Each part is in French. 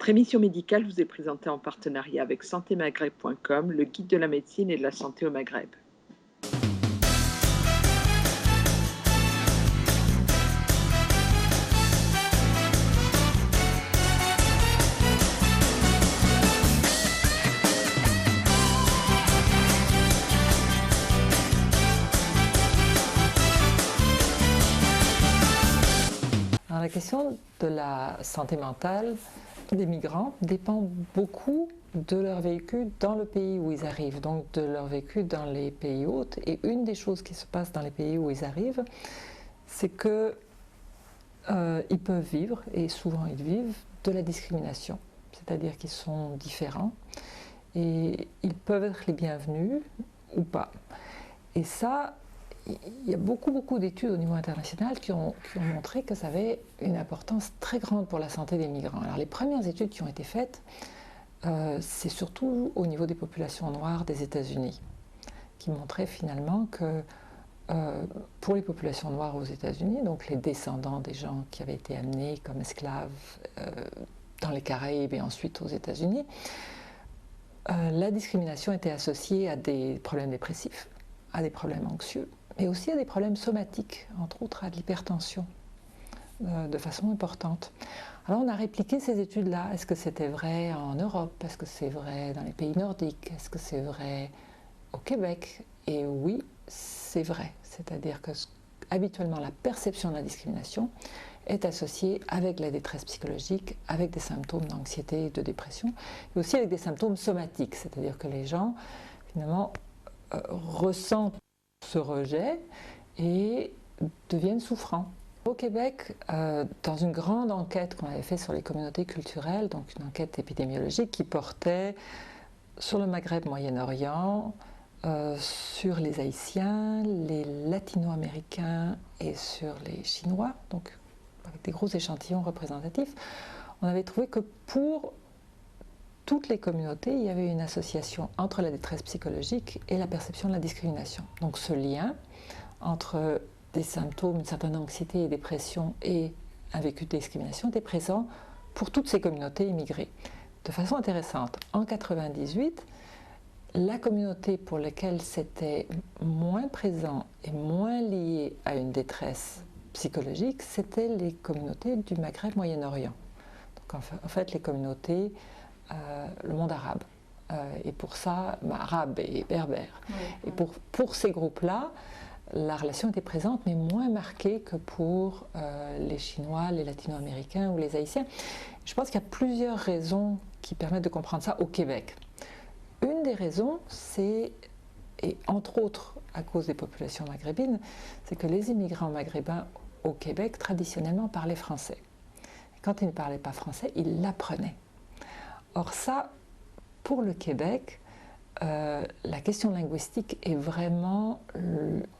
Votre émission médicale vous est présentée en partenariat avec santémaghreb.com, le guide de la médecine et de la santé au Maghreb. Alors, la question de la santé mentale des migrants dépend beaucoup de leur vécu dans le pays où ils arrivent, donc de leur vécu dans les pays hôtes. Et une des choses qui se passe dans les pays où ils arrivent, c'est que ils peuvent vivre, et souvent ils vivent, de la discrimination. C'est-à-dire qu'ils sont différents et ils peuvent être les bienvenus ou pas. Et ça, il y a beaucoup d'études au niveau international qui ont montré que ça avait une importance très grande pour la santé des migrants. Alors les premières études qui ont été faites, c'est surtout au niveau des populations noires des États-Unis, qui montraient finalement que pour les populations noires aux États-Unis, donc les descendants des gens qui avaient été amenés comme esclaves dans les Caraïbes et ensuite aux États-Unis, la discrimination était associée à des problèmes dépressifs, à des problèmes anxieux, mais aussi à des problèmes somatiques, entre autres à de l'hypertension, de façon importante. Alors on a répliqué ces études-là. Est-ce que c'était vrai en Europe? Est-ce que c'est vrai dans les pays nordiques? Est-ce que c'est vrai au Québec? Et oui, c'est vrai. C'est-à-dire que habituellement la perception de la discrimination est associée avec la détresse psychologique, avec des symptômes d'anxiété et de dépression, et aussi avec des symptômes somatiques, c'est-à-dire que les gens, finalement, ressentent ce rejet et deviennent souffrants. Au Québec, dans une grande enquête qu'on avait faite sur les communautés culturelles, donc une enquête épidémiologique qui portait sur le Maghreb Moyen-Orient, sur les Haïtiens, les Latino-Américains et sur les Chinois, donc avec des gros échantillons représentatifs, on avait trouvé que pour toutes les communautés, il y avait une association entre la détresse psychologique et la perception de la discrimination. Donc ce lien entre des symptômes, une certaine anxiété et dépression et un vécu de discrimination était présent pour toutes ces communautés immigrées. De façon intéressante, en 1998, la communauté pour laquelle c'était moins présent et moins lié à une détresse psychologique, c'était les communautés du Maghreb Moyen-Orient. Donc en fait, les communautés, le monde arabe. Et pour ça, arabe et berbère. Oui. Et pour ces groupes-là, la relation était présente, mais moins marquée que pour les Chinois, les Latino-Américains ou les Haïtiens. Je pense qu'il y a plusieurs raisons qui permettent de comprendre ça au Québec. Une des raisons, c'est, et entre autres à cause des populations maghrébines, c'est que les immigrants maghrébins au Québec, traditionnellement, parlaient français. Et quand ils ne parlaient pas français, ils l'apprenaient. Or ça, pour le Québec, la question linguistique est vraiment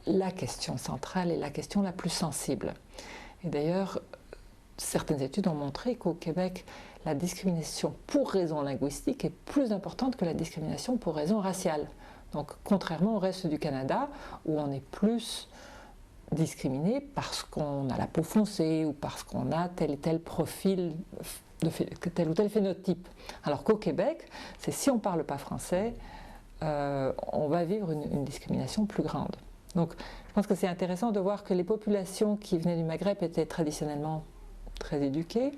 la question centrale et la question la plus sensible. Et d'ailleurs, certaines études ont montré qu'au Québec, la discrimination pour raison linguistique est plus importante que la discrimination pour raison raciale. Donc, contrairement au reste du Canada, où on est plus discriminé parce qu'on a la peau foncée ou parce qu'on a tel et tel profil, tel ou tel phénotype. Alors qu'au Québec, c'est si on ne parle pas français, on va vivre une discrimination plus grande. Donc je pense que c'est intéressant de voir que les populations qui venaient du Maghreb étaient traditionnellement très éduquées,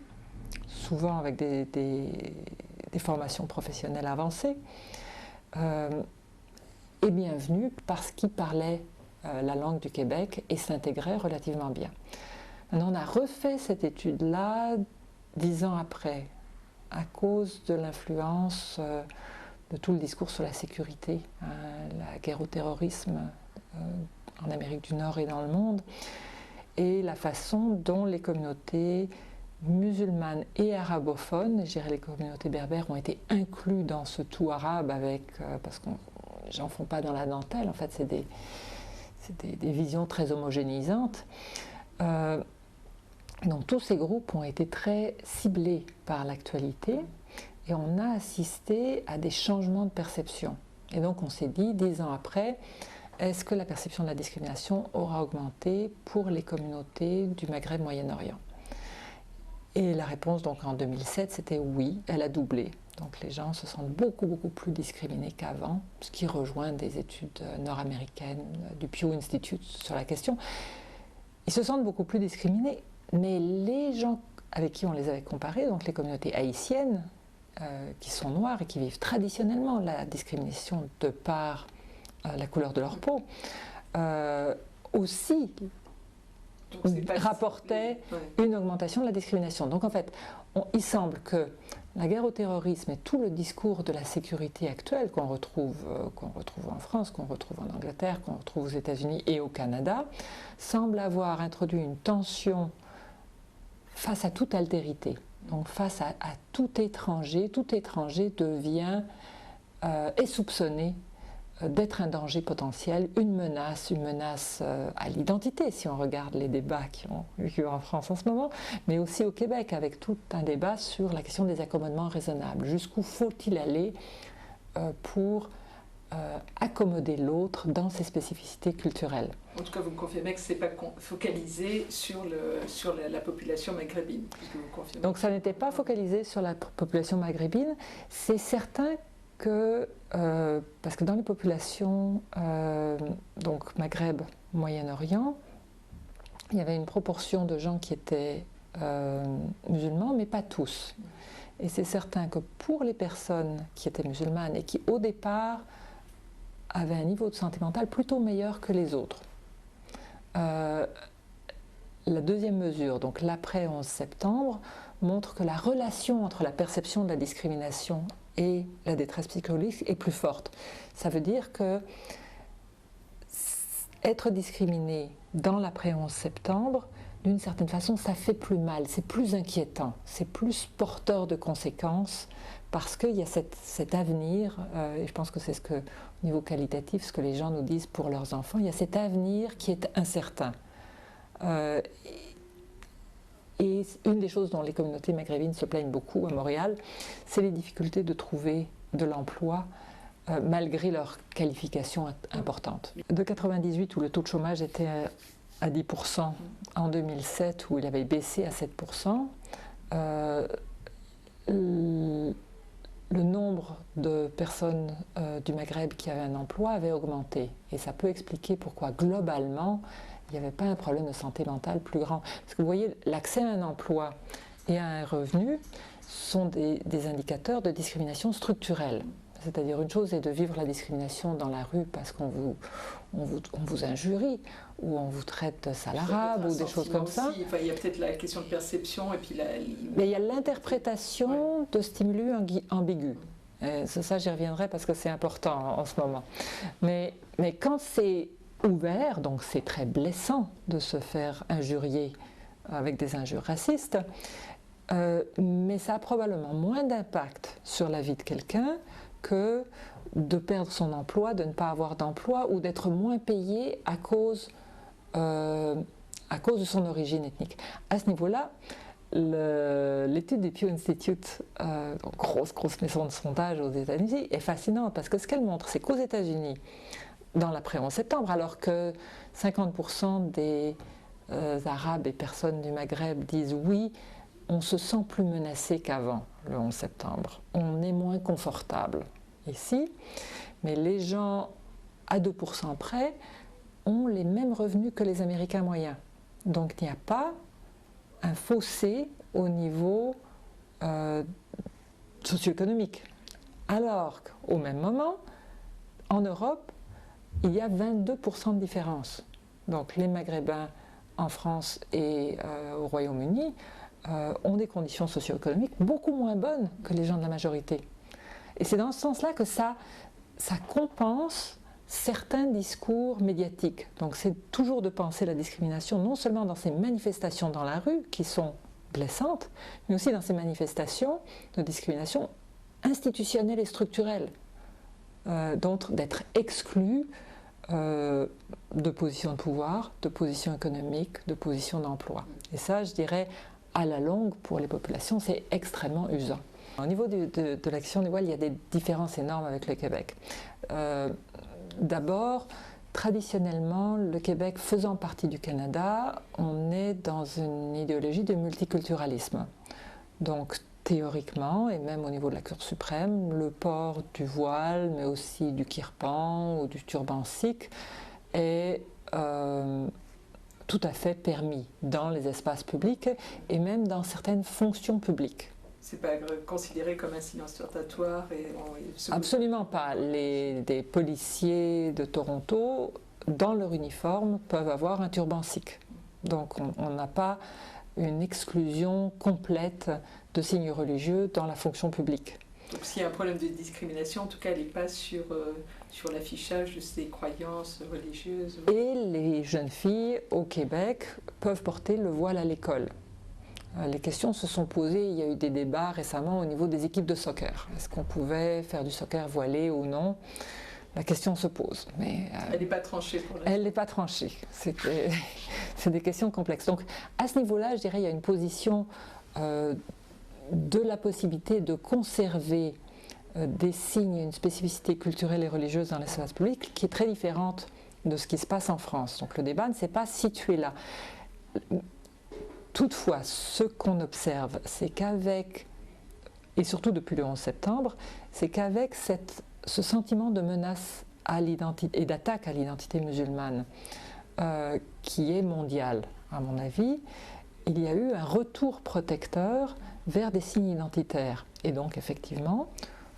souvent avec des formations professionnelles avancées, et bienvenues parce qu'ils parlaient la langue du Québec et s'intégraient relativement bien. Maintenant, on a refait cette étude-là 10 ans après, à cause de l'influence de tout le discours sur la sécurité, la guerre au terrorisme en Amérique du Nord et dans le monde, et la façon dont les communautés musulmanes et arabophones, je dirais les communautés berbères, ont été inclus dans ce tout arabe parce que j'en font pas dans la dentelle, en fait c'est des visions très homogénéisantes. Donc tous ces groupes ont été très ciblés par l'actualité et on a assisté à des changements de perception. Et donc on s'est dit, 10 ans après, est-ce que la perception de la discrimination aura augmenté pour les communautés du Maghreb Moyen-Orient? Et la réponse donc en 2007 c'était oui, elle a doublé. Donc les gens se sentent beaucoup plus discriminés qu'avant, ce qui rejoint des études nord-américaines du Pew Institute sur la question. Ils se sentent beaucoup plus discriminés, mais les gens avec qui on les avait comparés, donc les communautés haïtiennes, qui sont noires et qui vivent traditionnellement la discrimination de par la couleur de leur peau, aussi rapportaient une augmentation de la discrimination. Donc en fait, il semble que la guerre au terrorisme et tout le discours de la sécurité actuelle qu'on retrouve en France, qu'on retrouve en Angleterre, qu'on retrouve aux États-Unis et au Canada, semble avoir introduit une tension face à toute altérité. Donc face à tout étranger devient est soupçonné d'être un danger potentiel, une menace à l'identité, si on regarde les débats qui ont eu lieu en France en ce moment, mais aussi au Québec, avec tout un débat sur la question des accommodements raisonnables. Jusqu'où faut-il aller pour accommoder l'autre dans ses spécificités culturelles? En tout cas, vous me confirmez que ce n'est pas focalisé sur la population maghrébine. Donc ça n'était pas focalisé sur la population maghrébine. C'est certain que, parce que dans les populations, donc Maghreb, Moyen-Orient, il y avait une proportion de gens qui étaient musulmans, mais pas tous. Et c'est certain que pour les personnes qui étaient musulmanes et qui, au départ, avaient un niveau de santé mentale plutôt meilleur que les autres, la deuxième mesure, donc l'après 11 septembre, montre que la relation entre la perception de la discrimination et la détresse psychologique est plus forte. Ça veut dire que être discriminé dans l'après 11 septembre, d'une certaine façon, ça fait plus mal, c'est plus inquiétant, c'est plus porteur de conséquences, parce qu'il y a cet avenir, et je pense que c'est au niveau qualitatif, ce que les gens nous disent pour leurs enfants, il y a cet avenir qui est incertain. Et une des choses dont les communautés maghrébines se plaignent beaucoup à Montréal, c'est les difficultés de trouver de l'emploi malgré leur qualification importante. De 98, où le taux de chômage était à 10%, en 2007, où il avait baissé à 7%, le nombre de personnes du Maghreb qui avaient un emploi avait augmenté. Et ça peut expliquer pourquoi, globalement, il n'y avait pas un problème de santé mentale plus grand. Parce que vous voyez, l'accès à un emploi et à un revenu sont des indicateurs de discrimination structurelle. C'est-à-dire, une chose est de vivre la discrimination dans la rue parce qu'on vous injurie, ou on vous traite de sale arabe, ou des choses comme ça. Enfin, il y a peut-être la question de perception, et puis mais il y a l'interprétation de stimuli ambigus. Ça, j'y reviendrai parce que c'est important en ce moment. Mais quand c'est ouvert, donc c'est très blessant de se faire injurier avec des injures racistes, mais ça a probablement moins d'impact sur la vie de quelqu'un que de perdre son emploi, de ne pas avoir d'emploi ou d'être moins payé à cause de son origine ethnique. À ce niveau-là, l'étude du Pew Institute, grosse maison de sondage aux États-Unis, est fascinante parce que ce qu'elle montre, c'est qu'aux États-Unis, dans l'après 11 septembre, alors que 50% des Arabes et personnes du Maghreb disent oui, on se sent plus menacé qu'avant le 11 septembre. On est moins confortable ici, mais les gens à 2% près ont les mêmes revenus que les Américains moyens. Donc il n'y a pas un fossé au niveau socio-économique. Alors qu'au même moment, en Europe, il y a 22% de différence. Donc les Maghrébins en France et au Royaume-Uni ont des conditions socio-économiques beaucoup moins bonnes que les gens de la majorité. Et c'est dans ce sens-là que ça compense certains discours médiatiques. Donc c'est toujours de penser la discrimination non seulement dans ces manifestations dans la rue qui sont blessantes, mais aussi dans ces manifestations de discrimination institutionnelle et structurelle, d'être exclu de positions de pouvoir, de positions économiques, de positions d'emploi. Et ça, je dirais, à la longue, pour les populations, c'est extrêmement usant. Au niveau de l'action du voile, il y a des différences énormes avec le Québec. D'abord, traditionnellement, le Québec faisant partie du Canada, on est dans une idéologie de multiculturalisme. Donc théoriquement, et même au niveau de la Cour suprême, le port du voile, mais aussi du kirpan ou du turban sikh, est tout à fait permis dans les espaces publics et même dans certaines fonctions publiques. C'est pas considéré comme un signe ostentatoire Absolument pas. Des policiers de Toronto, dans leur uniforme, peuvent avoir un turban sikh. Donc on n'a pas une exclusion complète de signes religieux dans la fonction publique. Donc s'il y a un problème de discrimination, en tout cas, elle n'est pas sur l'affichage de ses croyances religieuses. Et les jeunes filles au Québec peuvent porter le voile à l'école. Les questions se sont posées, il y a eu des débats récemment au niveau des équipes de soccer. Est-ce qu'on pouvait faire du soccer voilé ou non? La question se pose. Mais, elle n'est pas tranchée pour l'instant. Elle n'est pas tranchée. C'est des questions complexes. Donc à ce niveau-là, je dirais qu'il y a une position de la possibilité de conserver des signes, une spécificité culturelle et religieuse dans l'espace public qui est très différente de ce qui se passe en France. Donc le débat ne s'est pas situé là. Toutefois, ce qu'on observe, c'est qu'avec, et surtout depuis le 11 septembre, c'est qu'avec ce sentiment de menace à l'identité et d'attaque à l'identité musulmane qui est mondial, à mon avis, il y a eu un retour protecteur vers des signes identitaires. Et donc, effectivement,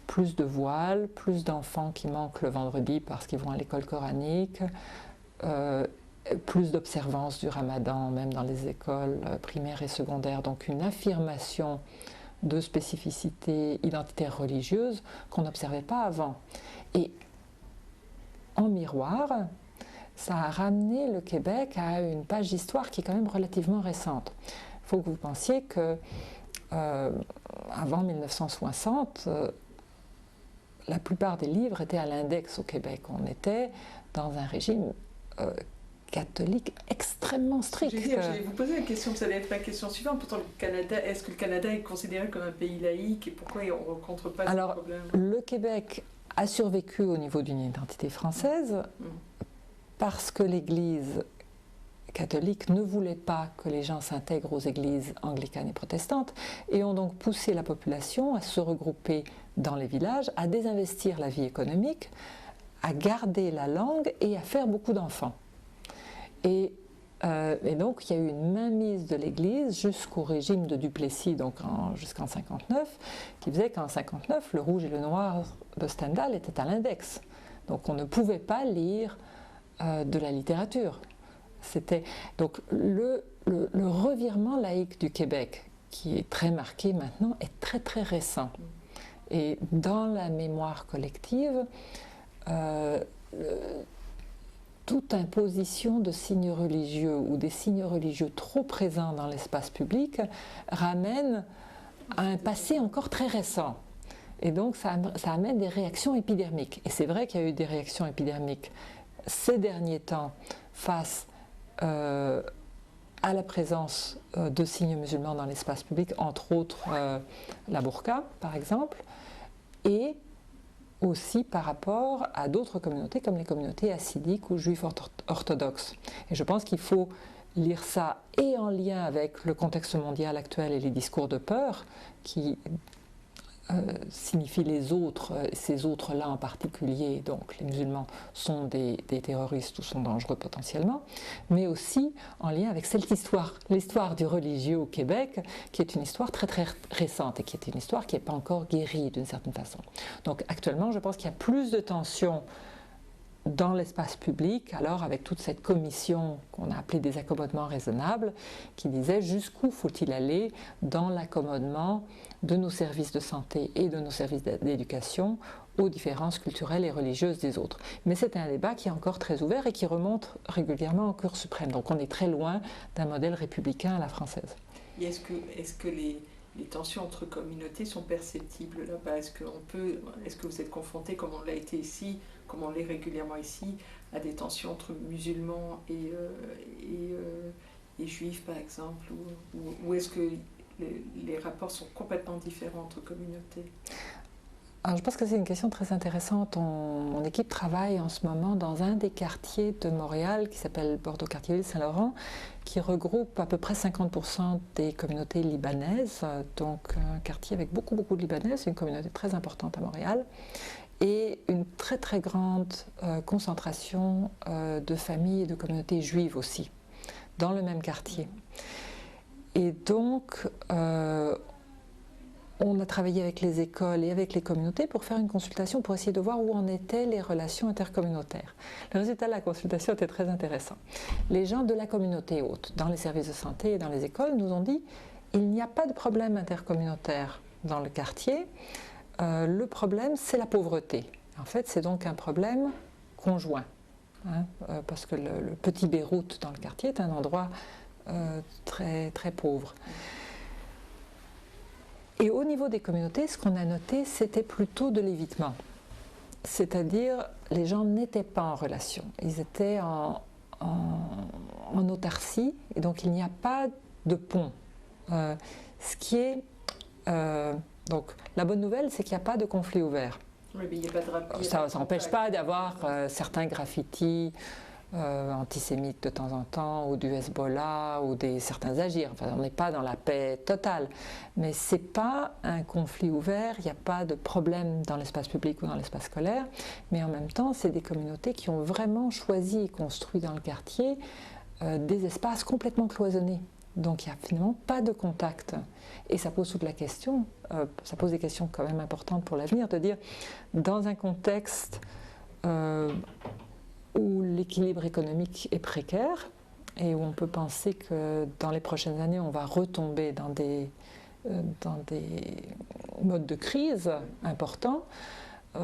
plus de voiles, plus d'enfants qui manquent le vendredi parce qu'ils vont à l'école coranique, plus d'observance du ramadan, même dans les écoles primaires et secondaires. Donc, une affirmation de spécificité identitaire religieuse qu'on n'observait pas avant. Et en miroir, ça a ramené le Québec à une page d'histoire qui est quand même relativement récente. Il faut que vous pensiez que avant 1960, la plupart des livres étaient à l'index au Québec. On était dans un régime catholique extrêmement strict. Je vais vous poser la question, ça allait être la question suivante. Pourtant, est-ce que le Canada est considéré comme un pays laïque et pourquoi on ne rencontre pas ce problème? Le Québec a survécu au niveau d'une identité française parce que l'Église catholique ne voulait pas que les gens s'intègrent aux églises anglicanes et protestantes et ont donc poussé la population à se regrouper dans les villages, à désinvestir la vie économique, à garder la langue et à faire beaucoup d'enfants. Et donc il y a eu une mainmise de l'Église jusqu'au régime de Duplessis, donc jusqu'en 1959, qui faisait qu'en 1959, le rouge et le noir de Stendhal étaient à l'index. Donc on ne pouvait pas lire de la littérature. Donc le revirement laïque du Québec, qui est très marqué maintenant, est très très récent. Et dans la mémoire collective, toute imposition de signes religieux ou des signes religieux trop présents dans l'espace public ramène à un passé encore très récent. Et donc ça amène des réactions épidermiques. Et c'est vrai qu'il y a eu des réactions épidermiques ces derniers temps face à la présence de signes musulmans dans l'espace public, entre autres la burqa par exemple, et aussi par rapport à d'autres communautés comme les communautés hassidiques ou juifs orthodoxes. Et je pense qu'il faut lire ça et en lien avec le contexte mondial actuel et les discours de peur qui signifient les autres, ces autres-là en particulier, donc les musulmans sont des terroristes ou sont dangereux potentiellement, mais aussi en lien avec cette histoire, l'histoire du religieux au Québec, qui est une histoire très très récente et qui est une histoire qui n'est pas encore guérie d'une certaine façon. Donc actuellement, je pense qu'il y a plus de tensions dans l'espace public, alors avec toute cette commission qu'on a appelée des accommodements raisonnables, qui disait jusqu'où faut-il aller dans l'accommodement de nos services de santé et de nos services d'éducation aux différences culturelles et religieuses des autres. Mais c'est un débat qui est encore très ouvert et qui remonte régulièrement en Cour suprême. Donc on est très loin d'un modèle républicain à la française. Et est-ce que les tensions entre communautés sont perceptibles là-bas? Est-ce que vous êtes confronté, comme on l'a été ici, comme on l'est régulièrement ici, à des tensions entre musulmans et juifs, par exemple? Ou est-ce que les rapports sont complètement différents entre communautés? Alors, je pense que c'est une question très intéressante. Mon équipe travaille en ce moment dans un des quartiers de Montréal qui s'appelle Bordeaux-Cartierville-Saint-Laurent, qui regroupe à peu près 50% des communautés libanaises, donc un quartier avec beaucoup de Libanais, c'est une communauté très importante à Montréal, et une très très grande concentration de familles et de communautés juives aussi, dans le même quartier. Et donc, on a travaillé avec les écoles et avec les communautés pour faire une consultation, pour essayer de voir où en étaient les relations intercommunautaires. Le résultat de la consultation était très intéressant. Les gens de la communauté haute, dans les services de santé et dans les écoles, nous ont dit il n'y a pas de problème intercommunautaire dans le quartier. Le problème, c'est la pauvreté. En fait, c'est donc un problème conjoint, parce que le petit Beyrouth dans le quartier est un endroit très, très pauvre. Et au niveau des communautés, ce qu'on a noté, c'était plutôt de l'évitement. C'est-à-dire, les gens n'étaient pas en relation. Ils étaient en autarcie, et donc il n'y a pas de pont. Ce qui est... donc, la bonne nouvelle, c'est qu'il n'y a pas de conflit ouvert. Oui, mais il n'y a pas de Ça n'empêche pas d'avoir certains graffitis antisémites de temps en temps, ou du Hezbollah, ou certains agirs. Enfin, on n'est pas dans la paix totale. Mais ce n'est pas un conflit ouvert, il n'y a pas de problème dans l'espace public ou dans l'espace scolaire. Mais en même temps, c'est des communautés qui ont vraiment choisi et construit dans le quartier des espaces complètement cloisonnés. Donc il n'y a finalement pas de contact. Et ça pose toute la question, ça pose des questions quand même importantes pour l'avenir, de dire, dans un contexte où l'équilibre économique est précaire et où on peut penser que dans les prochaines années, on va retomber dans des modes de crise importants,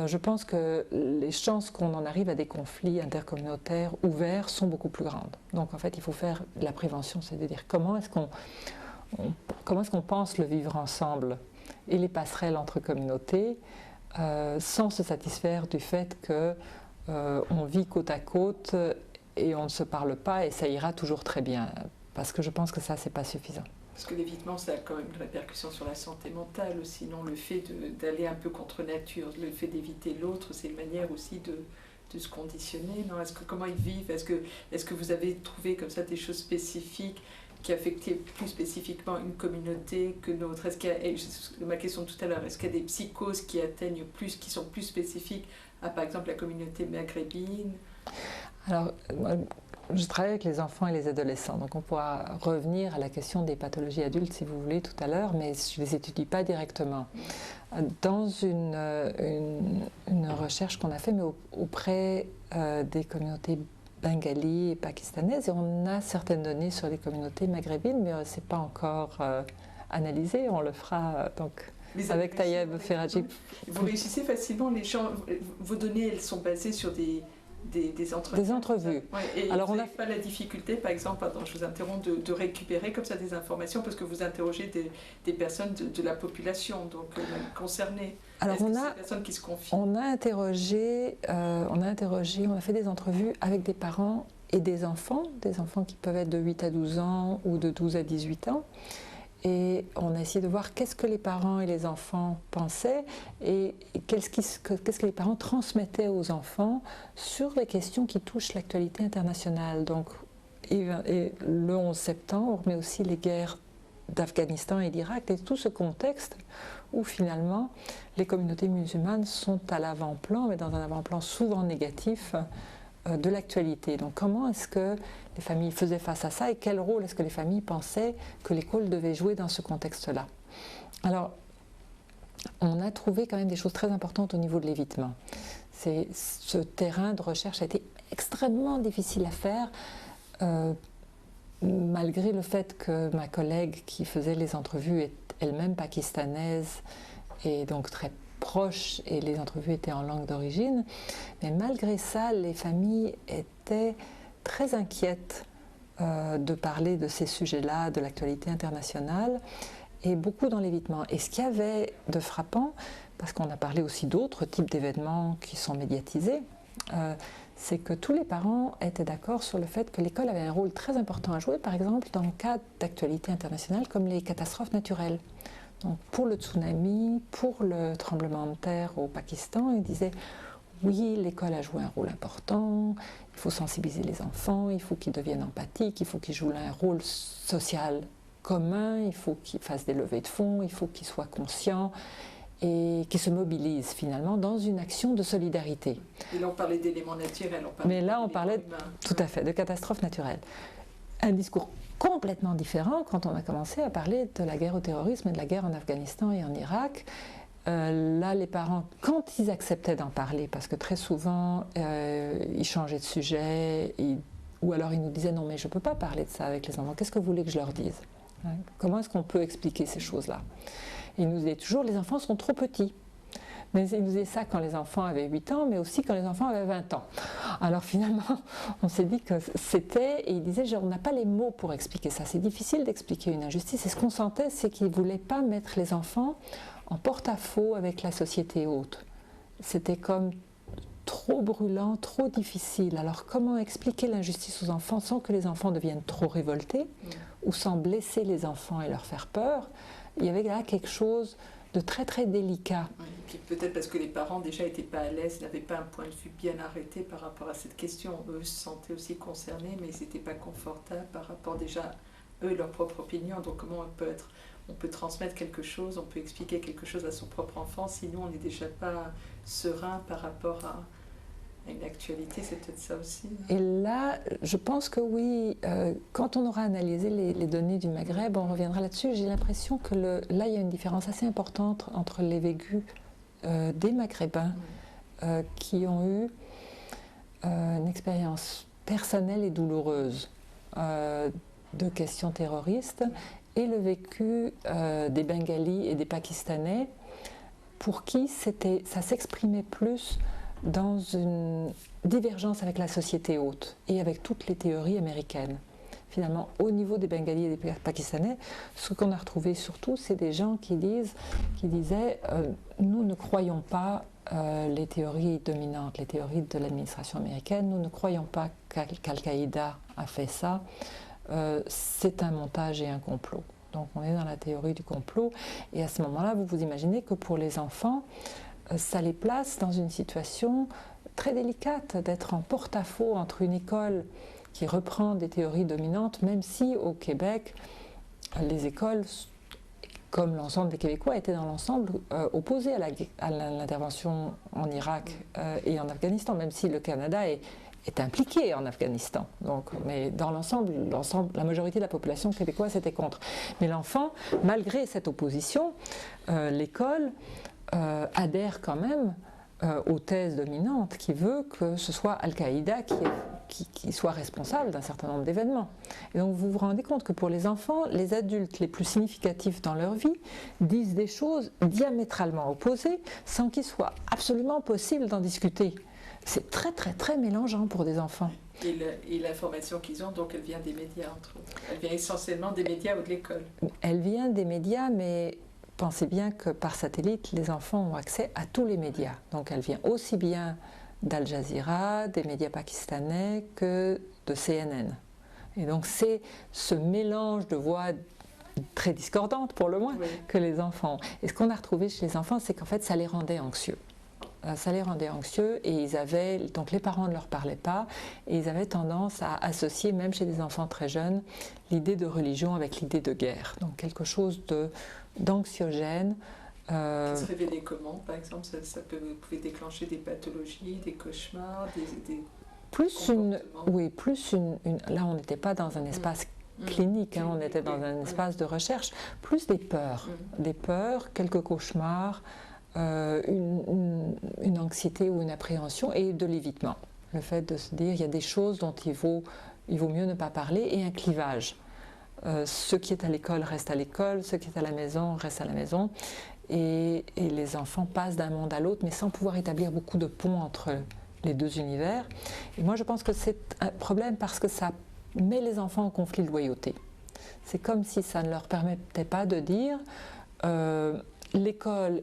je pense que les chances qu'on en arrive à des conflits intercommunautaires ouverts sont beaucoup plus grandes. Donc en fait, il faut faire de la prévention, c'est de dire comment est-ce qu'on pense le vivre ensemble et les passerelles entre communautés sans se satisfaire du fait que on vit côte à côte et on ne se parle pas et ça ira toujours très bien. Parce que je pense que ça, c'est pas suffisant. Parce que l'évitement, ça a quand même une répercussion sur la santé mentale aussi, non? Le fait d'aller un peu contre nature, le fait d'éviter l'autre, c'est une manière aussi de se conditionner, non? Comment ils vivent? Est-ce que vous avez trouvé comme ça des choses spécifiques qui affectaient plus spécifiquement une communauté que l'autre? Ma question de tout à l'heure, est-ce qu'il y a des psychoses qui atteignent plus, qui sont plus spécifiques à, par exemple, la communauté maghrébine? Alors, je travaille avec les enfants et les adolescents, donc on pourra revenir à la question des pathologies adultes si vous voulez tout à l'heure, mais je ne les étudie pas directement. Dans une recherche qu'on a faite, mais auprès des communautés bengali et pakistanaises, et on a certaines données sur les communautés maghrébines, mais ce n'est pas encore analysé, on le fera donc avec Tayeb Ferrajib. Vous réussissez facilement, vos données elles sont basées sur des entrevues. Des entrevues. Ouais, et alors vous n'avez pas la difficulté, par exemple, pardon, je vous interromps, de récupérer comme ça des informations parce que vous interrogez des personnes de la population, donc concernées. Alors c'est des personnes qui se confient. On a fait des entrevues avec des parents et des enfants qui peuvent être de 8 à 12 ans ou de 12 à 18 ans. Et on a essayé de voir qu'est-ce que les parents et les enfants pensaient et qu'est-ce que les parents transmettaient aux enfants sur les questions qui touchent l'actualité internationale. Donc, et le 11 septembre, mais aussi les guerres d'Afghanistan et d'Irak, et tout ce contexte où finalement les communautés musulmanes sont à l'avant-plan, mais dans un avant-plan souvent négatif de l'actualité. Donc comment est-ce que les familles faisaient face à ça et quel rôle est-ce que les familles pensaient que l'école devait jouer dans ce contexte-là? Alors, on a trouvé quand même des choses très importantes au niveau de l'évitement. Ce terrain de recherche a été extrêmement difficile à faire, malgré le fait que ma collègue qui faisait les entrevues est elle-même pakistanaise et donc très proche et les entrevues étaient en langue d'origine, mais malgré ça, les familles étaient très inquiètes de parler de ces sujets-là, de l'actualité internationale, et beaucoup dans l'évitement. Et ce qu'il y avait de frappant, parce qu'on a parlé aussi d'autres types d'événements qui sont médiatisés, c'est que tous les parents étaient d'accord sur le fait que l'école avait un rôle très important à jouer, par exemple dans le cadre d'actualité internationale comme les catastrophes naturelles. Donc pour le tsunami, pour le tremblement de terre au Pakistan, ils disaient oui, l'école a joué un rôle important, il faut sensibiliser les enfants, il faut qu'ils deviennent empathiques, il faut qu'ils jouent un rôle social commun, il faut qu'ils fassent des levées de fonds, il faut qu'ils soient conscients et qu'ils se mobilisent finalement dans une action de solidarité. Et là on parlait d'éléments naturels, mais là on parlait tout à fait de catastrophes naturelles. Un discours complètement différent quand on a commencé à parler de la guerre au terrorisme et de la guerre en Afghanistan et en Irak. Là, les parents, quand ils acceptaient d'en parler, parce que très souvent, ils changeaient de sujet, ou alors ils nous disaient « Non, mais je ne peux pas parler de ça avec les enfants, qu'est-ce que vous voulez que je leur dise ?» Comment est-ce qu'on peut expliquer ces choses-là? Ils nous disaient toujours « Les enfants sont trop petits ». Mais ils nous disaient ça quand les enfants avaient 8 ans, mais aussi quand les enfants avaient 20 ans. Alors finalement, on s'est dit que c'était, et ils disaient, on n'a pas les mots pour expliquer ça. C'est difficile d'expliquer une injustice. Et ce qu'on sentait, c'est qu'ils ne voulaient pas mettre les enfants en porte-à-faux avec la société haute. C'était comme trop brûlant, trop difficile. Alors comment expliquer l'injustice aux enfants sans que les enfants deviennent trop révoltés ou sans blesser les enfants et leur faire peur? Il y avait là quelque chose de très très délicat. Oui, et puis peut-être parce que les parents déjà n'étaient pas à l'aise, n'avaient pas un point de vue bien arrêté par rapport à cette question. Eux se sentaient aussi concernés, mais ils n'étaient pas confortables par rapport déjà eux leur propre opinion. Donc comment on peut transmettre quelque chose, on peut expliquer quelque chose à son propre enfant, sinon on n'est déjà pas serein par rapport à une actualité, c'est peut-être ça aussi. Et là, je pense que oui, quand on aura analysé les données du Maghreb, on reviendra là-dessus. J'ai l'impression que là, il y a une différence assez importante entre les vécus des Maghrébins qui ont eu une expérience personnelle et douloureuse de questions terroristes et le vécu des Bengalis et des Pakistanais pour qui ça s'exprimait plus dans une divergence avec la société haute et avec toutes les théories américaines. Finalement, au niveau des Bengalis et des Pakistanais, ce qu'on a retrouvé surtout, c'est des gens qui disaient nous ne croyons pas les théories dominantes, les théories de l'administration américaine, nous ne croyons pas qu'Al-Qaïda a fait ça, c'est un montage et un complot. Donc on est dans la théorie du complot, et à ce moment-là, vous vous imaginez que pour les enfants, ça les place dans une situation très délicate d'être en porte-à-faux entre une école qui reprend des théories dominantes, même si au Québec, les écoles, comme l'ensemble des Québécois, étaient dans l'ensemble opposées à l'intervention en Irak et en Afghanistan, même si le Canada est impliqué en Afghanistan. Donc, mais dans l'ensemble, la majorité de la population québécoise était contre. Mais l'enfant, malgré cette opposition, l'école adhère quand même aux thèses dominantes qui veut que ce soit Al-Qaïda qui soit responsable d'un certain nombre d'événements. Et donc vous vous rendez compte que pour les enfants, les adultes les plus significatifs dans leur vie disent des choses diamétralement opposées sans qu'il soit absolument possible d'en discuter. C'est très très très mélangeant pour des enfants. Et l'information qu'ils ont, donc elle vient des médias entre autres. Elle vient essentiellement des médias ou de l'école. Elle vient des médias, mais pensez bien que par satellite, les enfants ont accès à tous les médias. Donc elle vient aussi bien d'Al Jazeera, des médias pakistanais, que de CNN. Et donc c'est ce mélange de voix très discordantes, pour le moins, que les enfants ont. Et ce qu'on a retrouvé chez les enfants, c'est qu'en fait, ça les rendait anxieux. Ça les rendait anxieux et donc les parents ne leur parlaient pas et ils avaient tendance à associer, même chez des enfants très jeunes, l'idée de religion avec l'idée de guerre. Donc quelque chose d'anxiogène. Ça se révélait comment, par exemple? Vous pouvez déclencher des pathologies, des cauchemars, des là on n'était pas dans un espace clinique, on était dans un espace de recherche, plus des peurs, quelques cauchemars, une anxiété ou une appréhension et de l'évitement. Le fait de se dire il y a des choses dont il vaut mieux ne pas parler et un clivage. Ce qui est à l'école reste à l'école, ce qui est à la maison reste à la maison. Et les enfants passent d'un monde à l'autre mais sans pouvoir établir beaucoup de ponts entre les deux univers. Et moi je pense que c'est un problème parce que ça met les enfants en conflit de loyauté. C'est comme si ça ne leur permettait pas de dire l'école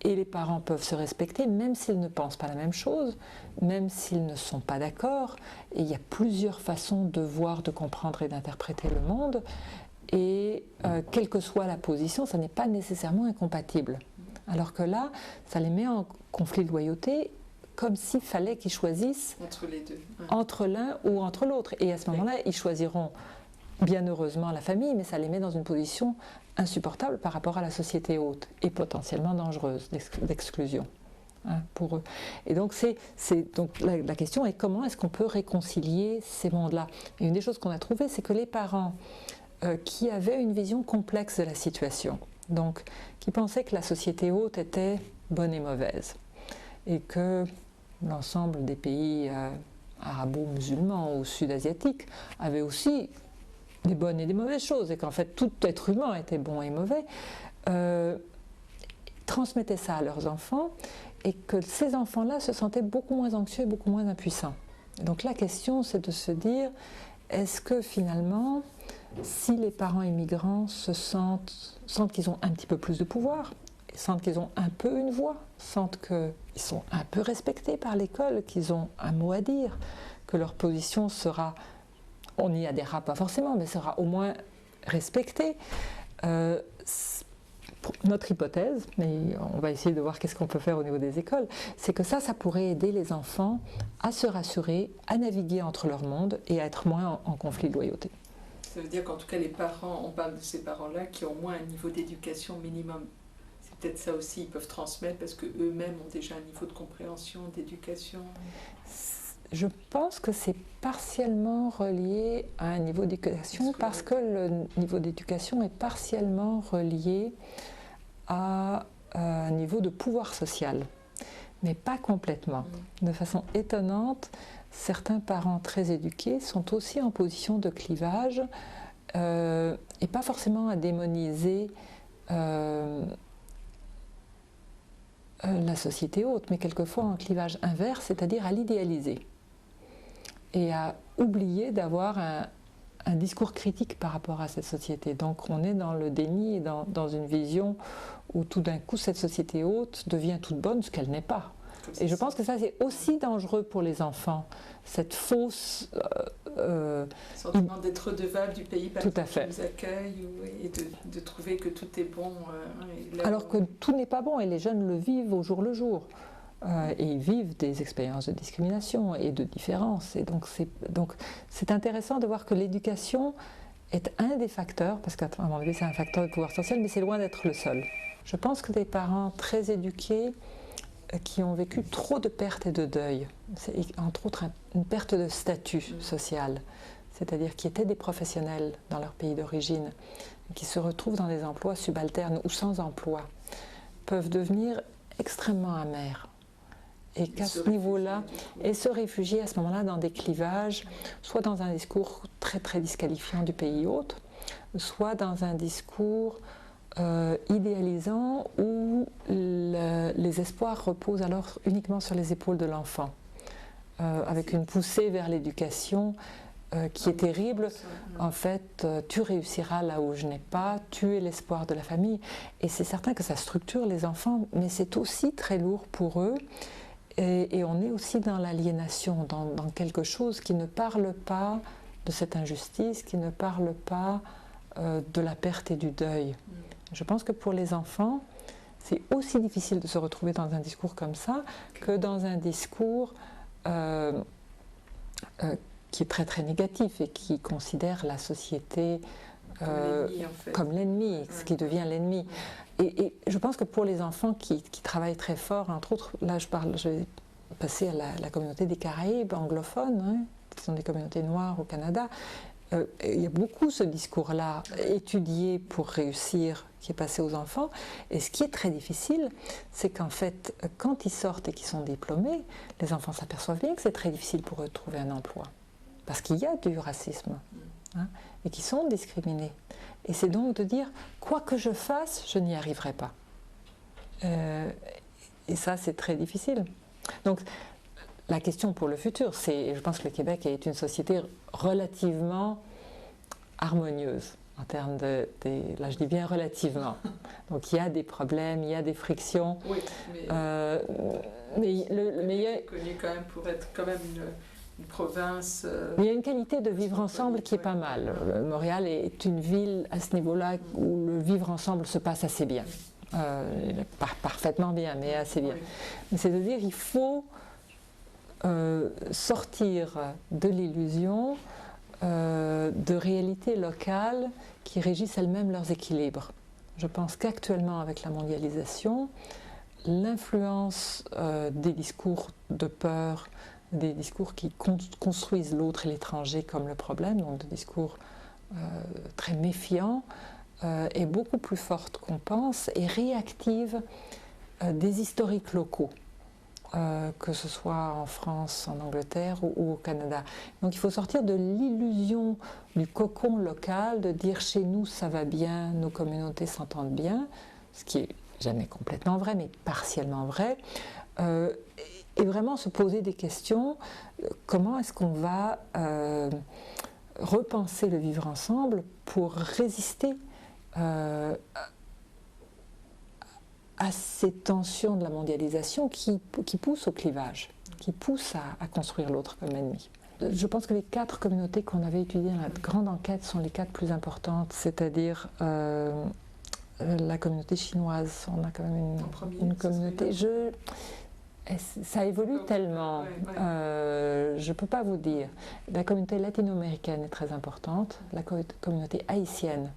et les parents peuvent se respecter même s'ils ne pensent pas la même chose, même s'ils ne sont pas d'accord. Et il y a plusieurs façons de voir, de comprendre et d'interpréter le monde. et quelle que soit la position, ça n'est pas nécessairement incompatible. Alors que là, ça les met en conflit de loyauté, comme s'il fallait qu'ils choisissent entre les deux, entre l'un ou entre l'autre. Et à ce moment-là, ils choisiront bien heureusement la famille, mais ça les met dans une position insupportable par rapport à la société haute et potentiellement dangereuse d'exclusion pour eux. Et donc, donc la question est comment est-ce qu'on peut réconcilier ces mondes-là. Et une des choses qu'on a trouvées, c'est que les parents qui avaient une vision complexe de la situation, donc qui pensaient que la société haute était bonne et mauvaise, et que l'ensemble des pays arabo-musulmans ou sud-asiatiques avaient aussi des bonnes et des mauvaises choses, et qu'en fait tout être humain était bon et mauvais, transmettaient ça à leurs enfants, et que ces enfants-là se sentaient beaucoup moins anxieux et beaucoup moins impuissants. Et donc la question, c'est de se dire, est-ce que finalement, si les parents immigrants sentent qu'ils ont un petit peu plus de pouvoir, sentent qu'ils ont un peu une voix, sentent qu'ils sont un peu respectés par l'école, qu'ils ont un mot à dire, que leur position sera, on n'y adhérera pas forcément, mais sera au moins respectée. Notre hypothèse, mais on va essayer de voir qu'est-ce qu'on peut faire au niveau des écoles, c'est que ça pourrait aider les enfants à se rassurer, à naviguer entre leurs mondes et à être moins en conflit de loyauté. Ça veut dire qu'en tout cas les parents, on parle de ces parents-là qui ont au moins un niveau d'éducation minimum. C'est peut-être ça aussi, ils peuvent transmettre parce qu'eux-mêmes ont déjà un niveau de compréhension, d'éducation. Je pense que c'est partiellement relié à un niveau d'éducation parce que le niveau d'éducation est partiellement relié à un niveau de pouvoir social, mais pas complètement. De façon étonnante, certains parents très éduqués sont aussi en position de clivage et pas forcément à démoniser la société haute, mais quelquefois en clivage inverse, c'est-à-dire à l'idéaliser et à oublier d'avoir un discours critique par rapport à cette société. Donc on est dans le déni et dans une vision où tout d'un coup cette société haute devient toute bonne, ce qu'elle n'est pas. Et je pense que ça c'est aussi dangereux pour les enfants, cette fausse... sentiment d'être redevable du pays par lequel ils nous accueillent et de trouver que tout est bon. Alors que tout n'est pas bon et les jeunes le vivent au jour le jour. Et ils vivent des expériences de discrimination et de différence. Et donc c'est intéressant de voir que l'éducation est un des facteurs, parce qu'à mon avis c'est un facteur de pouvoir social, mais c'est loin d'être le seul. Je pense que des parents très éduqués qui ont vécu trop de pertes et de deuil, entre autres une perte de statut social, c'est-à-dire qui étaient des professionnels dans leur pays d'origine, qui se retrouvent dans des emplois subalternes ou sans emploi, peuvent devenir extrêmement amers. Et qu'à ce niveau-là, et se réfugier à ce moment-là dans des clivages, soit dans un discours très très disqualifiant du pays hôte, soit dans un discours idéalisant où les espoirs reposent alors uniquement sur les épaules de l'enfant, avec une poussée vers l'éducation qui est terrible. En fait, tu réussiras là où je n'ai pas, tu es l'espoir de la famille. Et c'est certain que ça structure les enfants, mais c'est aussi très lourd pour eux. Et on est aussi dans l'aliénation, dans quelque chose qui ne parle pas de cette injustice, qui ne parle pas de la perte et du deuil. Je pense que pour les enfants, c'est aussi difficile de se retrouver dans un discours comme ça que dans un discours qui est très très négatif et qui considère la société comme l'ennemi, ce qui devient l'ennemi. Et je pense que pour les enfants qui travaillent très fort, entre autres, là je vais passer à la communauté des Caraïbes anglophones, qui sont des communautés noires au Canada, il y a beaucoup ce discours-là étudié pour réussir qui est passé aux enfants. Et ce qui est très difficile, c'est qu'en fait, quand ils sortent et qu'ils sont diplômés, les enfants s'aperçoivent bien que c'est très difficile pour eux de trouver un emploi. Parce qu'il y a du racisme, et qu'ils sont discriminés. Et c'est donc de dire, quoi que je fasse, je n'y arriverai pas. Et ça, c'est très difficile. Donc, la question pour le futur, c'est, je pense que le Québec est une société relativement harmonieuse, en termes là je dis bien relativement. Donc il y a des problèmes, il y a des frictions. Oui, mais il est connu quand même pour être quand même une province. Il y a une qualité de vivre ensemble qui est pas mal. Montréal est une ville à ce niveau-là où le vivre ensemble se passe assez bien. Parfaitement bien, mais assez bien. C'est-à-dire qu'il faut sortir de l'illusion de réalités locales qui régissent elles-mêmes leurs équilibres. Je pense qu'actuellement, avec la mondialisation, l'influence des discours de peur, des discours qui construisent l'autre et l'étranger comme le problème, donc des discours très méfiants, est beaucoup plus forte qu'on pense et réactive des historiques locaux, que ce soit en France, en Angleterre ou au Canada. Donc il faut sortir de l'illusion du cocon local, de dire chez nous ça va bien, nos communautés s'entendent bien, ce qui est jamais complètement vrai, mais partiellement vrai, et vraiment se poser des questions, comment est-ce qu'on va repenser le vivre ensemble pour résister à ces tensions de la mondialisation qui poussent au clivage, qui poussent à construire l'autre comme ennemi. Je pense que les 4 communautés qu'on avait étudiées dans la grande enquête sont les 4 plus importantes, c'est-à-dire la communauté chinoise. On a quand même une communauté. Ça évolue tellement, je ne peux pas vous dire. La communauté latino-américaine est très importante, la communauté haïtienne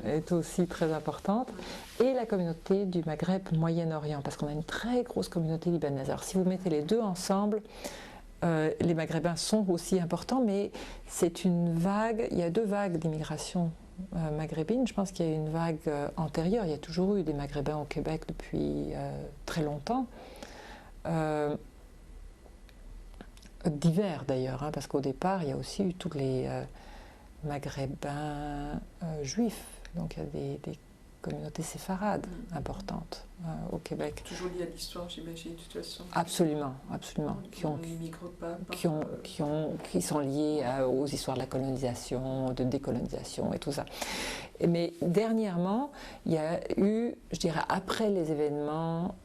est aussi très importante, et la communauté du Maghreb Moyen-Orient, parce qu'on a une très grosse communauté libanaise. Alors si vous mettez les deux ensemble, les Maghrébins sont aussi importants, mais c'est une vague, il y a 2 vagues d'immigration maghrébine. Je pense qu'il y a une vague antérieure, il y a toujours eu des Maghrébins au Québec depuis très longtemps. Divers d'ailleurs, hein, parce qu'au départ il y a aussi eu tous les maghrébins juifs, donc il y a des communautés séfarades importantes au Québec. Toujours liées à l'histoire, j'imagine, de toute façon. Absolument, absolument. Qui sont liées aux histoires de la colonisation, de décolonisation et tout ça. Mais dernièrement, il y a eu, je dirais, après les événements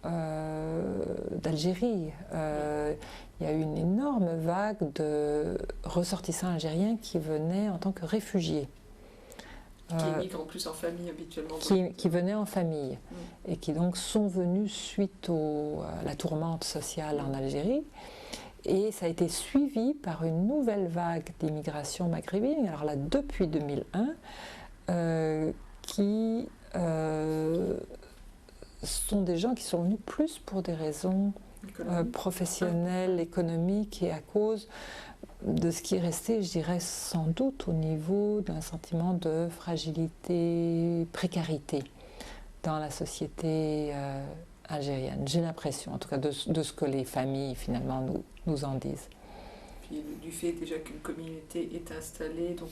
d'Algérie, il y a eu une énorme vague de ressortissants algériens qui venaient en tant que réfugiés. Qui émigrent en plus en famille habituellement. Qui venaient en famille et qui donc sont venus suite à la tourmente sociale en Algérie. Et ça a été suivi par une nouvelle vague d'immigration maghrébine, alors là depuis 2001, qui sont des gens qui sont venus plus pour des raisons professionnelles, économiques et à cause de ce qui est resté, je dirais, sans doute au niveau d'un sentiment de fragilité, précarité dans la société algérienne. J'ai l'impression, en tout cas, de ce que les familles, finalement, nous en disent. Puis du fait déjà qu'une communauté est installée, donc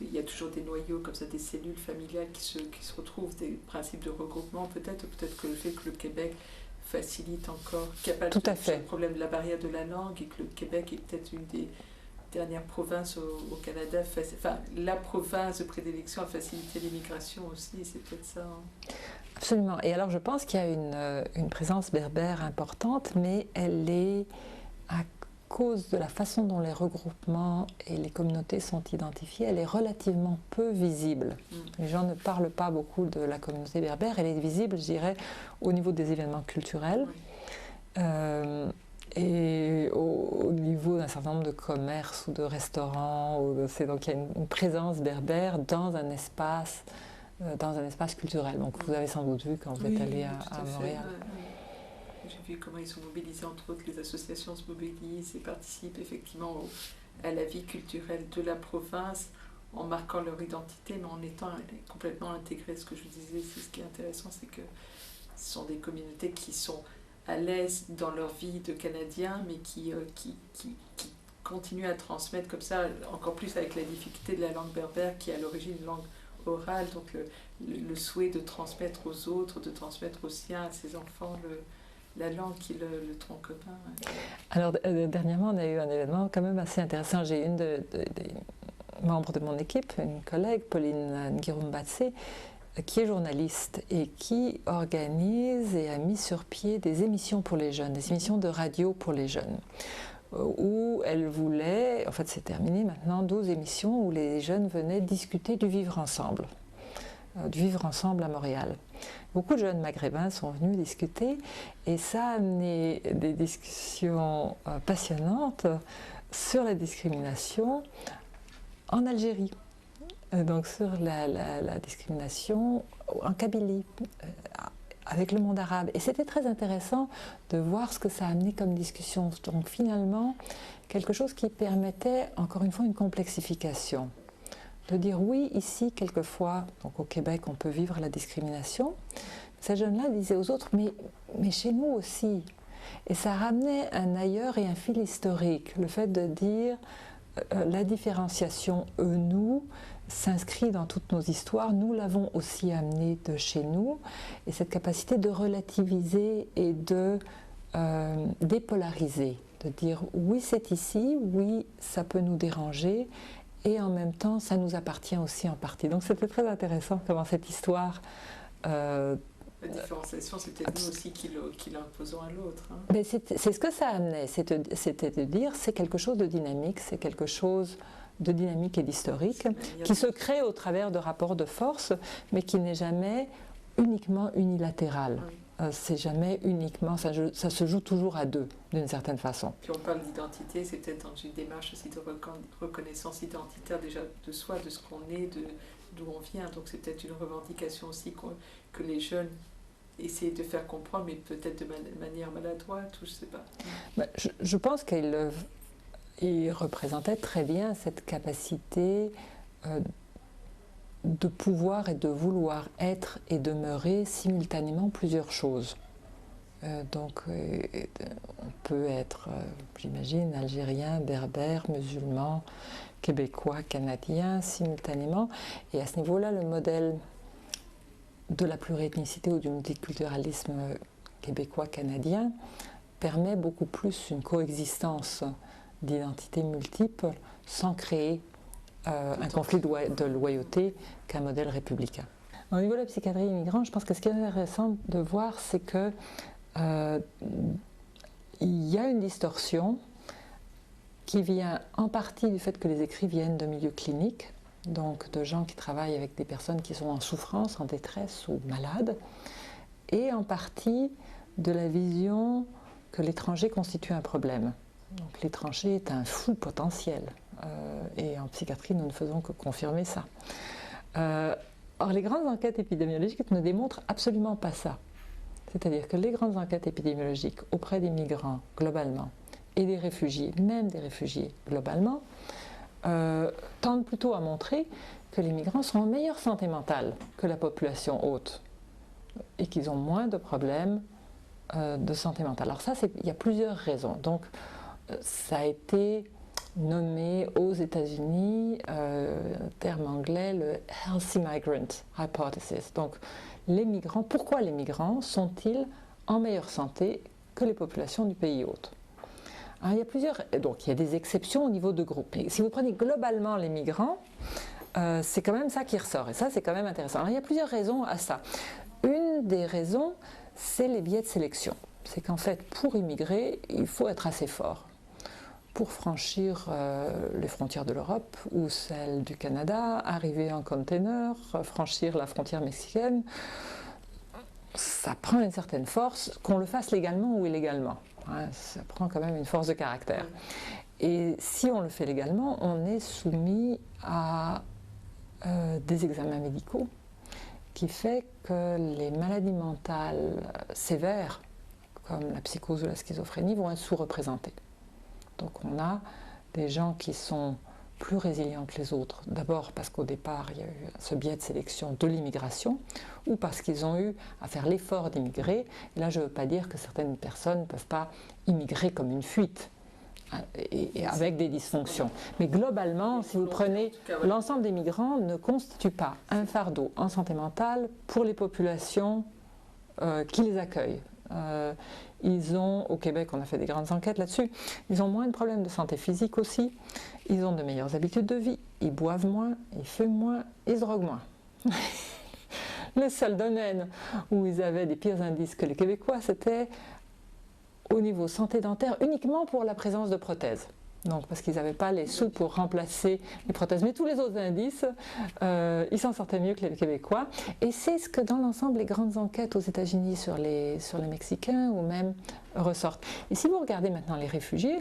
il y a toujours des noyaux comme ça, des cellules familiales qui se retrouvent, des principes de regroupement peut-être que le fait que le Québec facilite encore, qu'il n'y a pas le problème de la barrière de la langue et que le Québec est peut-être une des dernières provinces au Canada, enfin la province de prédilection à faciliter l'immigration aussi, c'est peut-être ça. Hein. Absolument. Et alors je pense qu'il y a une présence berbère importante, mais elle est à cause de la façon dont les regroupements et les communautés sont identifiées, elle est relativement peu visible. Les gens ne parlent pas beaucoup de la communauté berbère, elle est visible, je dirais, au niveau des événements culturels. Et au niveau d'un certain nombre de commerces ou de restaurants, donc il y a une présence berbère dans un espace culturel. Donc vous avez sans doute vu quand vous êtes allé à Montréal. J'ai vu comment ils sont mobilisés, entre autres les associations se mobilisent et participent effectivement à la vie culturelle de la province en marquant leur identité, mais en étant complètement intégrés. Ce que je vous disais, c'est ce qui est intéressant, c'est que ce sont des communautés qui sont à l'aise dans leur vie de Canadiens, mais qui continuent à transmettre comme ça, encore plus avec la difficulté de la langue berbère, qui est à l'origine une langue orale, donc le souhait de transmettre aux autres, de transmettre aux siens, à ses enfants, la langue qui est le tronc commun. Alors, dernièrement, on a eu un événement quand même assez intéressant. J'ai une des membres de mon équipe, une collègue, Pauline Ngirumbatse, qui est journaliste et qui organise et a mis sur pied des émissions pour les jeunes, des émissions de radio pour les jeunes, où elle voulait, en fait c'est terminé maintenant, 12 émissions où les jeunes venaient discuter du vivre ensemble à Montréal. Beaucoup de jeunes maghrébins sont venus discuter et ça a amené des discussions passionnantes sur la discrimination en Algérie. Donc sur la discrimination en Kabylie, avec le monde arabe. Et c'était très intéressant de voir ce que ça a amené comme discussion. Donc finalement, quelque chose qui permettait, encore une fois, une complexification. De dire oui, ici, quelquefois, donc au Québec, on peut vivre la discrimination. Ces jeunes-là disaient aux autres, mais chez nous aussi. Et ça ramenait un ailleurs et un fil historique. Le fait de dire la différenciation eux-nous s'inscrit dans toutes nos histoires, nous l'avons aussi amené de chez nous, et cette capacité de relativiser et de dépolariser, de dire oui c'est ici, oui ça peut nous déranger, et en même temps ça nous appartient aussi en partie. Donc c'était très intéressant comment cette histoire... La différenciation, c'est peut-être nous aussi qui l'imposons à l'autre. Hein. Mais c'est ce que ça amenait, c'était de dire c'est quelque chose de dynamique, c'est quelque chose de dynamique et d'historique qui se crée au travers de rapports de force, mais qui n'est jamais uniquement unilatéral. Oui. C'est jamais uniquement, ça se joue toujours à deux, d'une certaine façon. Puis on parle d'identité, c'est peut-être dans une démarche aussi de reconnaissance identitaire déjà de soi, de ce qu'on est, d'où on vient. Donc c'est peut-être une revendication aussi que les jeunes essayer de faire comprendre, mais peut-être de manière maladroite, ou je ne sais pas. Je pense qu'il représentait très bien cette capacité de pouvoir et de vouloir être et demeurer simultanément plusieurs choses. Donc on peut être, j'imagine, algérien, berbère, musulman, québécois, canadien, simultanément. Et à ce niveau-là, le modèle de la pluriethnicité ou du multiculturalisme québécois-canadien permet beaucoup plus une coexistence d'identités multiples sans créer un conflit de loyauté qu'un modèle républicain. Au niveau de la psychiatrie immigrante, je pense que ce qui est intéressant de voir, c'est que il y a une distorsion qui vient en partie du fait que les écrits viennent de milieux cliniques, donc de gens qui travaillent avec des personnes qui sont en souffrance, en détresse ou malades, et en partie de la vision que l'étranger constitue un problème. Donc l'étranger est un fou potentiel, et en psychiatrie nous ne faisons que confirmer ça. Or les grandes enquêtes épidémiologiques ne démontrent absolument pas ça. C'est-à-dire que les grandes enquêtes épidémiologiques auprès des migrants globalement et des réfugiés, même des réfugiés globalement, tendent plutôt à montrer que les migrants sont en meilleure santé mentale que la population hôte et qu'ils ont moins de problèmes de santé mentale. Alors ça, il y a plusieurs raisons. Donc ça a été nommé aux États-Unis, terme anglais, le Healthy Migrant Hypothesis. Donc les migrants, pourquoi les migrants sont-ils en meilleure santé que les populations du pays hôte? Alors, il y a des exceptions au niveau de groupes. Mais si vous prenez globalement les migrants, c'est quand même ça qui ressort. Et ça, c'est quand même intéressant. Alors, il y a plusieurs raisons à ça. Une des raisons, c'est les biais de sélection. C'est qu'en fait, pour immigrer, il faut être assez fort. Pour franchir les frontières de l'Europe ou celles du Canada, arriver en container, franchir la frontière mexicaine, ça prend une certaine force, qu'on le fasse légalement ou illégalement. Ça prend quand même une force de caractère. Et si on le fait légalement, on est soumis à des examens médicaux qui fait que les maladies mentales sévères, comme la psychose ou la schizophrénie, vont être sous-représentées. Donc on a des gens qui sont plus résilients que les autres, d'abord parce qu'au départ il y a eu ce biais de sélection de l'immigration, ou parce qu'ils ont eu à faire l'effort d'immigrer. Et là je ne veux pas dire que certaines personnes ne peuvent pas immigrer comme une fuite, et avec des dysfonctions. Mais globalement, si vous prenez l'ensemble des migrants, ne constitue pas un fardeau en santé mentale pour les populations qui les accueillent. Ils ont, au Québec, on a fait des grandes enquêtes là-dessus, ils ont moins de problèmes de santé physique aussi, ils ont de meilleures habitudes de vie, ils boivent moins, ils fument moins, ils se droguent moins. Le seul domaine où ils avaient des pires indices que les Québécois, c'était au niveau santé dentaire uniquement pour la présence de prothèses. Donc, parce qu'ils n'avaient pas les sous pour remplacer les prothèses. Mais tous les autres indices, ils s'en sortaient mieux que les Québécois. Et c'est ce que dans l'ensemble, les grandes enquêtes aux États-Unis sur les Mexicains ou même ressortent. Et si vous regardez maintenant les réfugiés,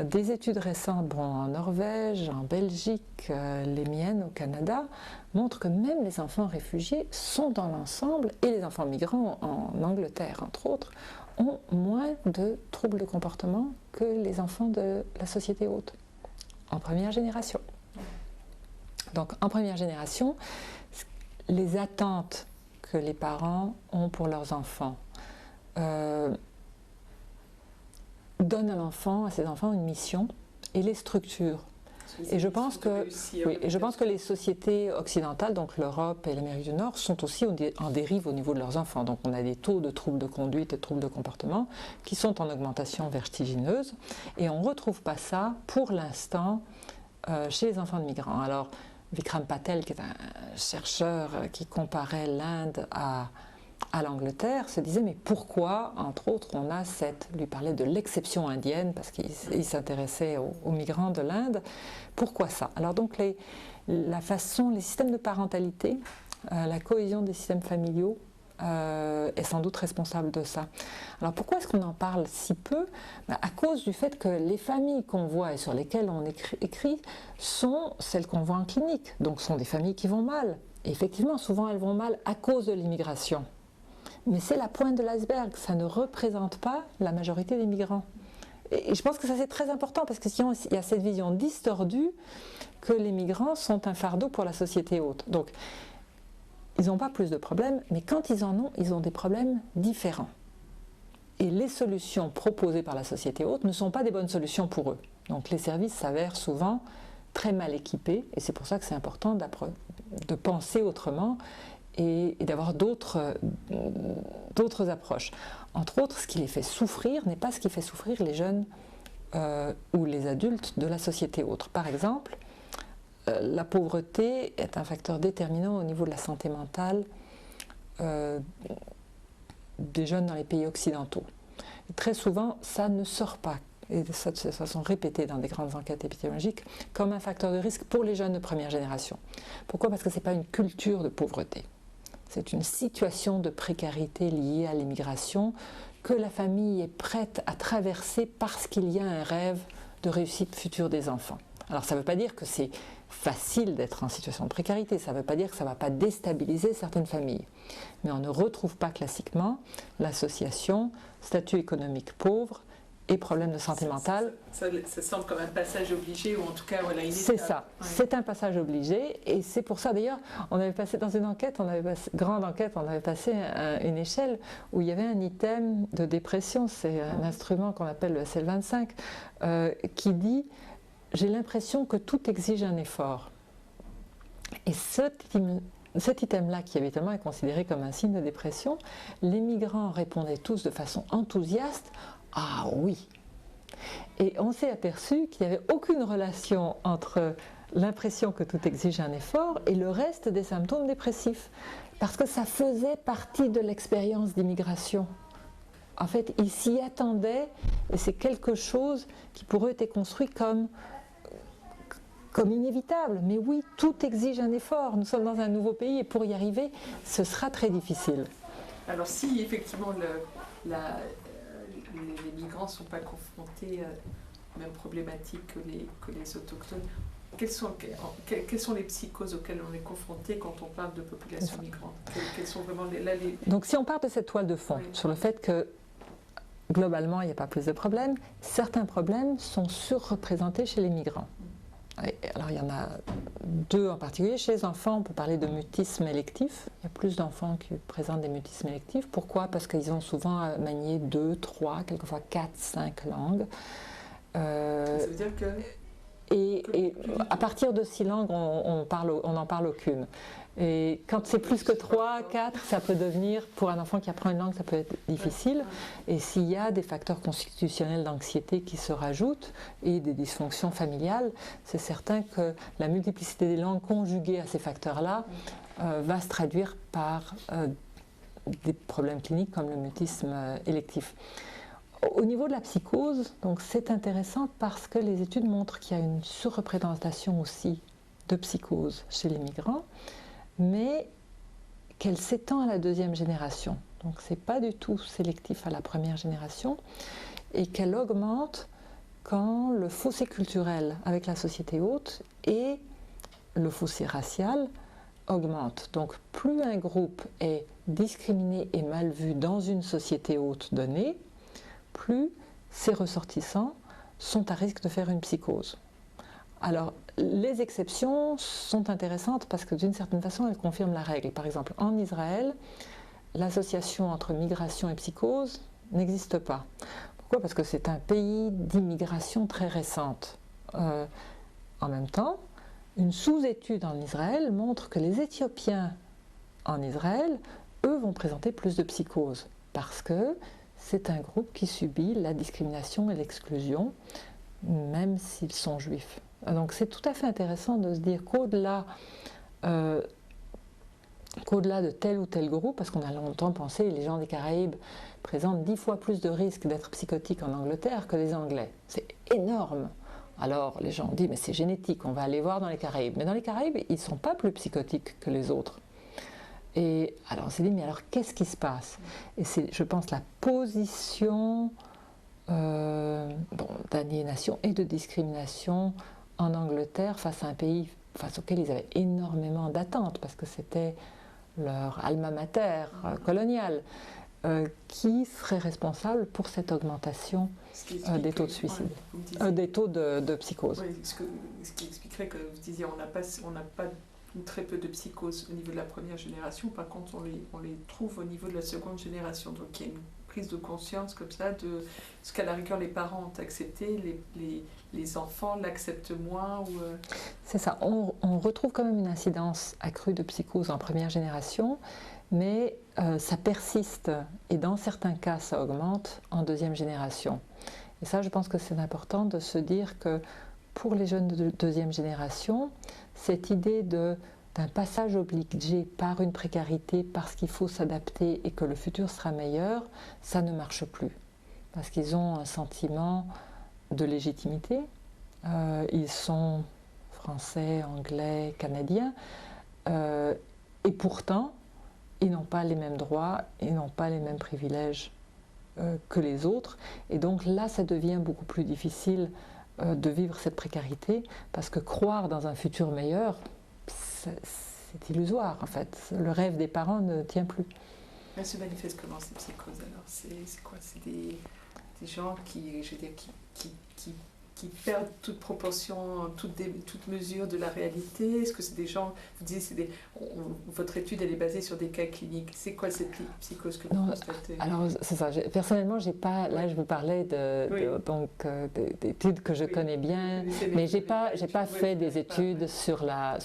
des études récentes en Norvège, en Belgique, les miennes au Canada, montrent que même les enfants réfugiés sont dans l'ensemble, et les enfants migrants en Angleterre entre autres, ont moins de troubles de comportement que les enfants de la société haute, en première génération. Donc en première génération, les attentes que les parents ont pour leurs enfants donnent à ces enfants une mission et les structures. Et je pense que les sociétés occidentales, donc l'Europe et l'Amérique du Nord, sont aussi en dérive au niveau de leurs enfants. Donc on a des taux de troubles de conduite et de troubles de comportement qui sont en augmentation vertigineuse. Et on ne retrouve pas ça, pour l'instant, chez les enfants de migrants. Alors Vikram Patel, qui est un chercheur qui comparait l'Inde à l'Angleterre, se disait mais pourquoi, entre autres, on a lui parlait de l'exception indienne, parce qu'il s'intéressait aux migrants de l'Inde. Pourquoi ça? Alors donc les systèmes de parentalité, la cohésion des systèmes familiaux est sans doute responsable de ça. Alors pourquoi est-ce qu'on en parle si peu? À cause du fait que les familles qu'on voit et sur lesquelles on écrit sont celles qu'on voit en clinique, donc sont des familles qui vont mal. Et effectivement, souvent elles vont mal à cause de l'immigration. Mais c'est la pointe de l'iceberg, ça ne représente pas la majorité des migrants. Et je pense que ça c'est très important, parce que sinon il y a cette vision distordue que les migrants sont un fardeau pour la société haute. Donc ils n'ont pas plus de problèmes, mais quand ils en ont, ils ont des problèmes différents. Et les solutions proposées par la société haute ne sont pas des bonnes solutions pour eux. Donc les services s'avèrent souvent très mal équipés, et c'est pour ça que c'est important de penser autrement et d'avoir d'autres approches. Entre autres, ce qui les fait souffrir n'est pas ce qui fait souffrir les jeunes ou les adultes de la société autre. Par exemple, la pauvreté est un facteur déterminant au niveau de la santé mentale des jeunes dans les pays occidentaux. Et très souvent, ça ne sort pas, et ça de façon répétée dans des grandes enquêtes épidémiologiques, comme un facteur de risque pour les jeunes de première génération. Pourquoi? Parce que ce n'est pas une culture de pauvreté. C'est une situation de précarité liée à l'immigration que la famille est prête à traverser parce qu'il y a un rêve de réussite future des enfants. Alors ça ne veut pas dire que c'est facile d'être en situation de précarité, ça ne veut pas dire que ça ne va pas déstabiliser certaines familles. Mais on ne retrouve pas classiquement l'association statut économique pauvre et problèmes de santé mentale. Ça semble comme un passage obligé, ou en tout cas voilà, une étape. C'est ça, ouais. C'est un passage obligé, et c'est pour ça d'ailleurs, on avait passé dans une enquête, grande enquête, on avait passé une échelle où il y avait un item de dépression, c'est un instrument qu'on appelle le SL25, qui dit « j'ai l'impression que tout exige un effort ». Et cet item-là, qui habituellement est considéré comme un signe de dépression, les migrants répondaient tous de façon enthousiaste « ah oui !» Et on s'est aperçu qu'il n'y avait aucune relation entre l'impression que tout exige un effort et le reste des symptômes dépressifs, parce que ça faisait partie de l'expérience d'immigration. En fait, ils s'y attendaient, et c'est quelque chose qui pour eux était construit comme inévitable. Mais oui, tout exige un effort. Nous sommes dans un nouveau pays et pour y arriver, ce sera très difficile. Alors si effectivement les migrants ne sont pas confrontés aux mêmes problématiques que les autochtones, quelles sont les psychoses auxquelles on est confronté quand on parle de population migrante? Quelles sont vraiment Donc si on part de cette toile de fond, oui, sur le fait que globalement il n'y a pas plus de problèmes, certains problèmes sont surreprésentés chez les migrants. Alors il y en a deux en particulier. Chez les enfants, on peut parler de mutisme électif. Il y a plus d'enfants qui présentent des mutismes électifs. Pourquoi? Parce qu'ils ont souvent manié 2, 3, quelquefois 4, 5 langues. Ça veut dire que... Et à partir de 6 langues, on n'en parle aucune. Et quand c'est plus que 3, 4, ça peut devenir, pour un enfant qui apprend une langue, ça peut être difficile. Et s'il y a des facteurs constitutionnels d'anxiété qui se rajoutent et des dysfonctions familiales, c'est certain que la multiplicité des langues conjuguée à ces facteurs-là va se traduire par des problèmes cliniques comme le mutisme électif. Au niveau de la psychose, donc c'est intéressant parce que les études montrent qu'il y a une surreprésentation aussi de psychose chez les migrants, mais qu'elle s'étend à la deuxième génération. Donc ce n'est pas du tout sélectif à la première génération et qu'elle augmente quand le fossé culturel avec la société hôte et le fossé racial augmente. Donc plus un groupe est discriminé et mal vu dans une société hôte donnée, plus ses ressortissants sont à risque de faire une psychose. Alors, les exceptions sont intéressantes parce que d'une certaine façon, elles confirment la règle. Par exemple, en Israël, l'association entre migration et psychose n'existe pas. Pourquoi ? Parce que c'est un pays d'immigration très récente. En même temps, une sous-étude en Israël montre que les Éthiopiens en Israël, eux, vont présenter plus de psychose parce que c'est un groupe qui subit la discrimination et l'exclusion, même s'ils sont juifs. Donc c'est tout à fait intéressant de se dire qu'au-delà de tel ou tel groupe, parce qu'on a longtemps pensé que les gens des Caraïbes présentent 10 fois plus de risques d'être psychotiques en Angleterre que les Anglais. C'est énorme. Alors les gens disent mais c'est génétique, on va aller voir dans les Caraïbes. Mais dans les Caraïbes, ils ne sont pas plus psychotiques que les autres. Et alors on s'est dit mais alors qu'est-ce qui se passe ? Et c'est, je pense, la position d'aliénation et de discrimination en Angleterre face à un pays face auquel ils avaient énormément d'attentes parce que c'était leur alma mater colonial qui serait responsable pour cette augmentation des taux de suicide, des taux de psychose. Oui, ce qui expliquerait que vous disiez on n'a pas ou très peu de psychose au niveau de la première génération, par contre on les trouve au niveau de la seconde génération, donc il y a une prise de conscience comme ça de ce qu'à la rigueur les parents ont accepté, les enfants l'acceptent moins ou C'est ça, on retrouve quand même une incidence accrue de psychose en première génération, mais ça persiste et dans certains cas ça augmente en deuxième génération. Et ça je pense que c'est important de se dire que pour les jeunes de deuxième génération, cette idée d'un passage obligé par une précarité parce qu'il faut s'adapter et que le futur sera meilleur, ça ne marche plus. Parce qu'ils ont un sentiment de légitimité, ils sont français, anglais, canadiens, et pourtant, ils n'ont pas les mêmes droits, ils n'ont pas les mêmes privilèges que les autres. Et donc là, ça devient beaucoup plus difficile de vivre cette précarité, parce que croire dans un futur meilleur, c'est illusoire en fait. Le rêve des parents ne tient plus. Elle se manifeste comment ces psychoses alors ? C'est quoi ? C'est des gens qui, je veux dire, qui perdent toute proportion, toute mesure de la réalité ? Est-ce que c'est des gens, vous disiez, votre étude elle est basée sur des cas cliniques. C'est quoi cette psychose que vous constatez ? Alors c'est ça, personnellement j'ai pas, là je vous parlais d'études que je connais bien, mais j'ai pas fait des études sur la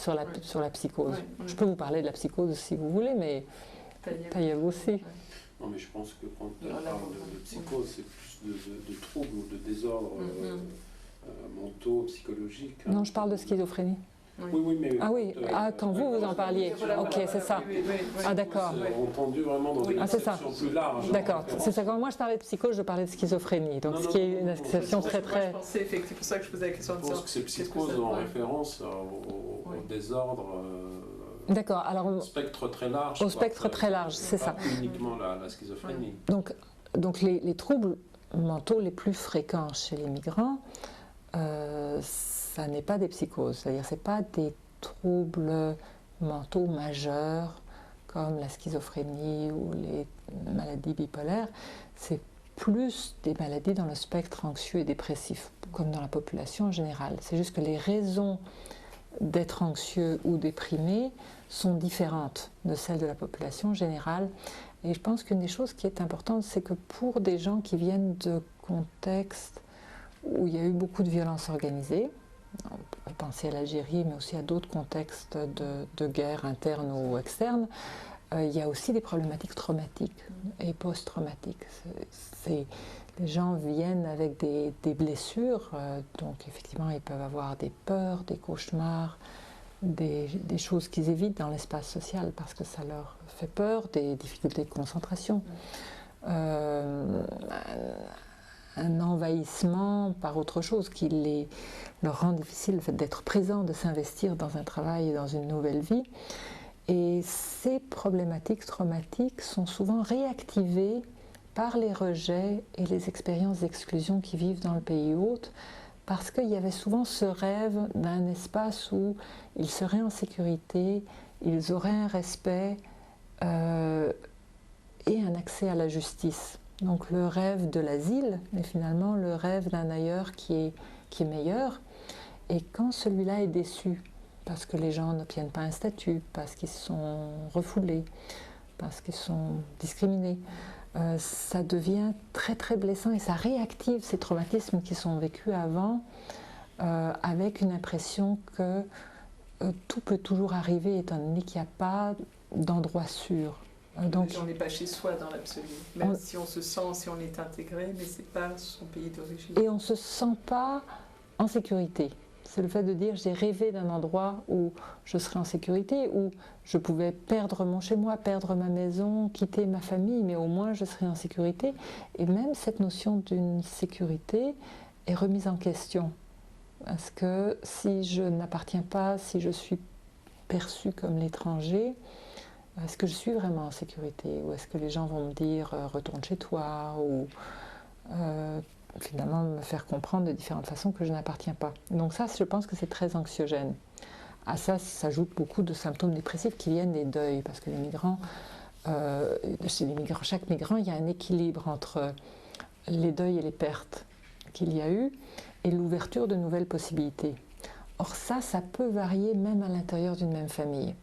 psychose. Je peux vous parler de la psychose si vous voulez, mais Taïeb aussi. Non mais je pense que quand on parle de psychose, c'est plus de troubles ou de désordres mentaux, psychologiques. Non, je parle de schizophrénie. Oui, mais... Ah oui, quand vous en parliez. Ok, c'est ça. Ah d'accord. C'est entendu vraiment dans une exception plus large. D'accord, c'est ça. Quand moi je parlais de psychose, je parlais de schizophrénie. Donc ce qui est une exception très... Je pensais, c'est pour ça que je posais la question. Je pense que c'est psychose en référence au désordre... D'accord, alors... Au spectre très large. Au spectre très large, c'est ça. Pas uniquement la schizophrénie. Donc les troubles mentaux les plus fréquents chez les migrants, ça n'est pas des psychoses, c'est-à-dire c'est pas des troubles mentaux majeurs comme la schizophrénie ou les maladies bipolaires, c'est plus des maladies dans le spectre anxieux et dépressif, comme dans la population en général. C'est juste que les raisons d'être anxieux ou déprimé sont différentes de celles de la population générale. Et je pense qu'une des choses qui est importante, c'est que pour des gens qui viennent de contextes où il y a eu beaucoup de violences organisées, on peut penser à l'Algérie, mais aussi à d'autres contextes de guerre interne ou externe, il y a aussi des problématiques traumatiques et post-traumatiques. Les gens viennent avec des blessures, donc effectivement ils peuvent avoir des peurs, des cauchemars, des choses qu'ils évitent dans l'espace social parce que ça leur fait peur, des difficultés de concentration. un envahissement par autre chose qui leur rend difficile le fait d'être présent, de s'investir dans un travail et dans une nouvelle vie. Et ces problématiques traumatiques sont souvent réactivées par les rejets et les expériences d'exclusion qui vivent dans le pays hôte, parce qu'il y avait souvent ce rêve d'un espace où ils seraient en sécurité, ils auraient un respect et un accès à la justice. Donc le rêve de l'asile, mais finalement le rêve d'un ailleurs qui est meilleur. Et quand celui-là est déçu, parce que les gens n'obtiennent pas un statut, parce qu'ils sont refoulés, parce qu'ils sont discriminés, ça devient très très blessant et ça réactive ces traumatismes qui sont vécus avant avec une impression que tout peut toujours arriver étant donné qu'il n'y a pas d'endroit sûr. Donc, on n'est pas chez soi dans l'absolu, même si on se sent, si on est intégré, mais ce n'est pas son pays d'origine. Et on ne se sent pas en sécurité. C'est le fait de dire j'ai rêvé d'un endroit où je serais en sécurité, où je pouvais perdre mon chez-moi, perdre ma maison, quitter ma famille, mais au moins je serais en sécurité. Et même cette notion d'une sécurité est remise en question. Parce que si je n'appartiens pas, si je suis perçue comme l'étranger, est-ce que je suis vraiment en sécurité? Ou est-ce que les gens vont me dire retourne chez toi? Ou finalement me faire comprendre de différentes façons que je n'appartiens pas. Donc ça, je pense que c'est très anxiogène. À ça s'ajoutent beaucoup de symptômes dépressifs qui viennent des deuils, parce que les migrants, chez les migrants, chaque migrant, il y a un équilibre entre les deuils et les pertes qu'il y a eu et l'ouverture de nouvelles possibilités. Or ça peut varier même à l'intérieur d'une même famille.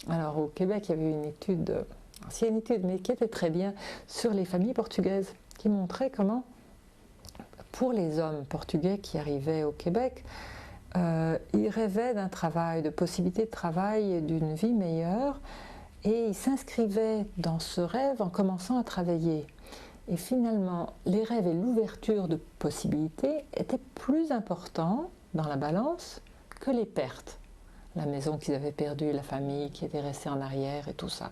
Alors au Québec, il y avait une étude, ancienne étude, mais qui était très bien, sur les familles portugaises, qui montrait comment, pour les hommes portugais qui arrivaient au Québec, ils rêvaient d'un travail, de possibilités de travail et d'une vie meilleure, et ils s'inscrivaient dans ce rêve en commençant à travailler. Et finalement, les rêves et l'ouverture de possibilités étaient plus importants dans la balance que les pertes. La maison qu'ils avaient perdue, la famille qui était restée en arrière et tout ça.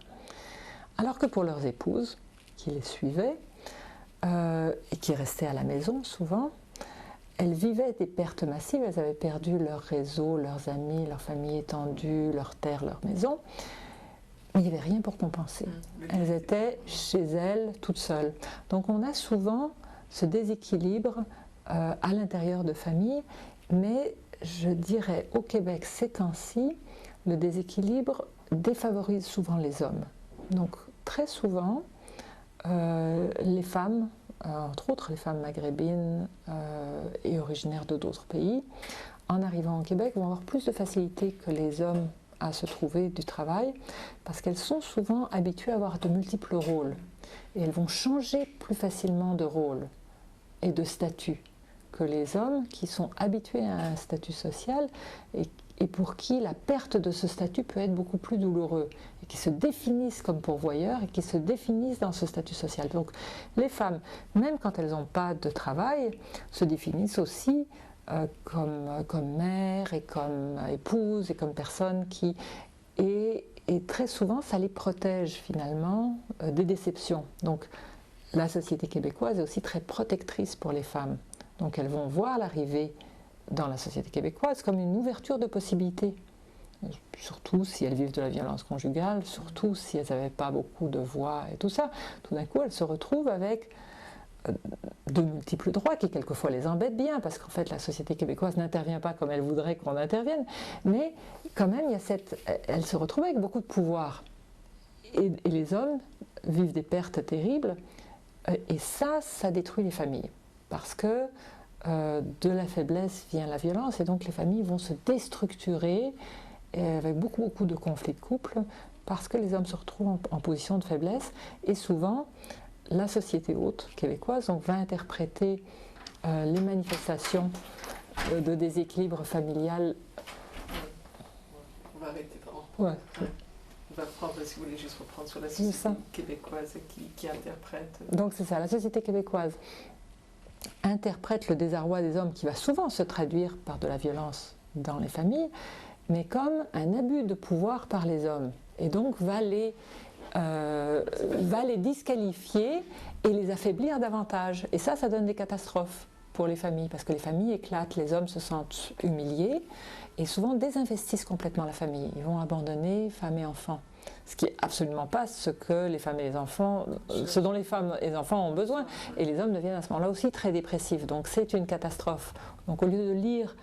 Alors que pour leurs épouses, qui les suivaient, et qui restaient à la maison souvent, elles vivaient des pertes massives, elles avaient perdu leur réseau, leurs amis, leur famille étendue, leur terre, leur maison, mais il n'y avait rien pour compenser. Elles étaient chez elles, toutes seules. Donc on a souvent ce déséquilibre à l'intérieur de familles, mais je dirais au Québec ces temps-ci, le déséquilibre défavorise souvent les hommes. Donc très souvent, les femmes, entre autres les femmes maghrébines et originaires de d'autres pays, en arrivant au Québec, vont avoir plus de facilité que les hommes à se trouver du travail, parce qu'elles sont souvent habituées à avoir de multiples rôles. Et elles vont changer plus facilement de rôle et de statut que les hommes qui sont habitués à un statut social et pour qui la perte de ce statut peut être beaucoup plus douloureux, et qui se définissent comme pourvoyeurs et qui se définissent dans ce statut social. Donc les femmes, même quand elles n'ont pas de travail, se définissent aussi comme mère et comme épouse et comme personne qui... Et très souvent, ça les protège finalement des déceptions. Donc la société québécoise est aussi très protectrice pour les femmes. Donc elles vont voir l'arrivée dans la société québécoise comme une ouverture de possibilités. Surtout si elles vivent de la violence conjugale, surtout si elles n'avaient pas beaucoup de voix et tout ça. Tout d'un coup, elles se retrouvent avec de multiples droits qui quelquefois les embêtent bien, parce qu'en fait la société québécoise n'intervient pas comme elle voudrait qu'on intervienne, mais quand même elles se retrouvent avec beaucoup de pouvoir. Et les hommes vivent des pertes terribles, et ça détruit les familles, parce que de la faiblesse vient la violence, et donc les familles vont se déstructurer avec beaucoup de conflits de couple, parce que les hommes se retrouvent en position de faiblesse, et souvent la société haute québécoise va interpréter les manifestations de déséquilibre familial. On va arrêter. Ouais. On va prendre, si vous voulez juste reprendre sur la société québécoise qui interprète. Donc c'est ça, la société québécoise interprète le désarroi des hommes, qui va souvent se traduire par de la violence dans les familles, mais comme un abus de pouvoir par les hommes, et donc va les va les disqualifier et les affaiblir davantage. Et ça donne des catastrophes pour les familles, parce que les familles éclatent, les hommes se sentent humiliés et souvent désinvestissent complètement la famille. Ils vont abandonner femmes et enfants. Ce qui n'est absolument pas ce que les femmes et les enfants, ce dont les femmes et les enfants ont besoin. Et les hommes deviennent à ce moment-là aussi très dépressifs. Donc c'est une catastrophe. Donc au lieu de lire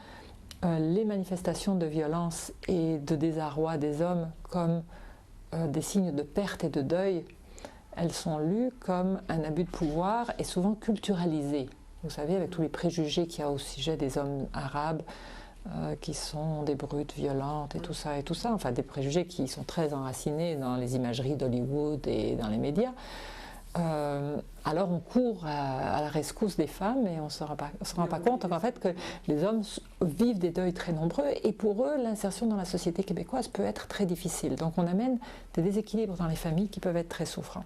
les manifestations de violence et de désarroi des hommes comme des signes de perte et de deuil, elles sont lues comme un abus de pouvoir et souvent culturalisées. Vous savez, avec tous les préjugés qu'il y a au sujet des hommes arabes, qui sont des brutes violentes et tout ça, enfin des préjugés qui sont très enracinés dans les imageries d'Hollywood et dans les médias. Alors on court à la rescousse des femmes et on ne se rend pas compte en fait que les hommes vivent des deuils très nombreux et pour eux l'insertion dans la société québécoise peut être très difficile. Donc on amène des déséquilibres dans les familles qui peuvent être très souffrants.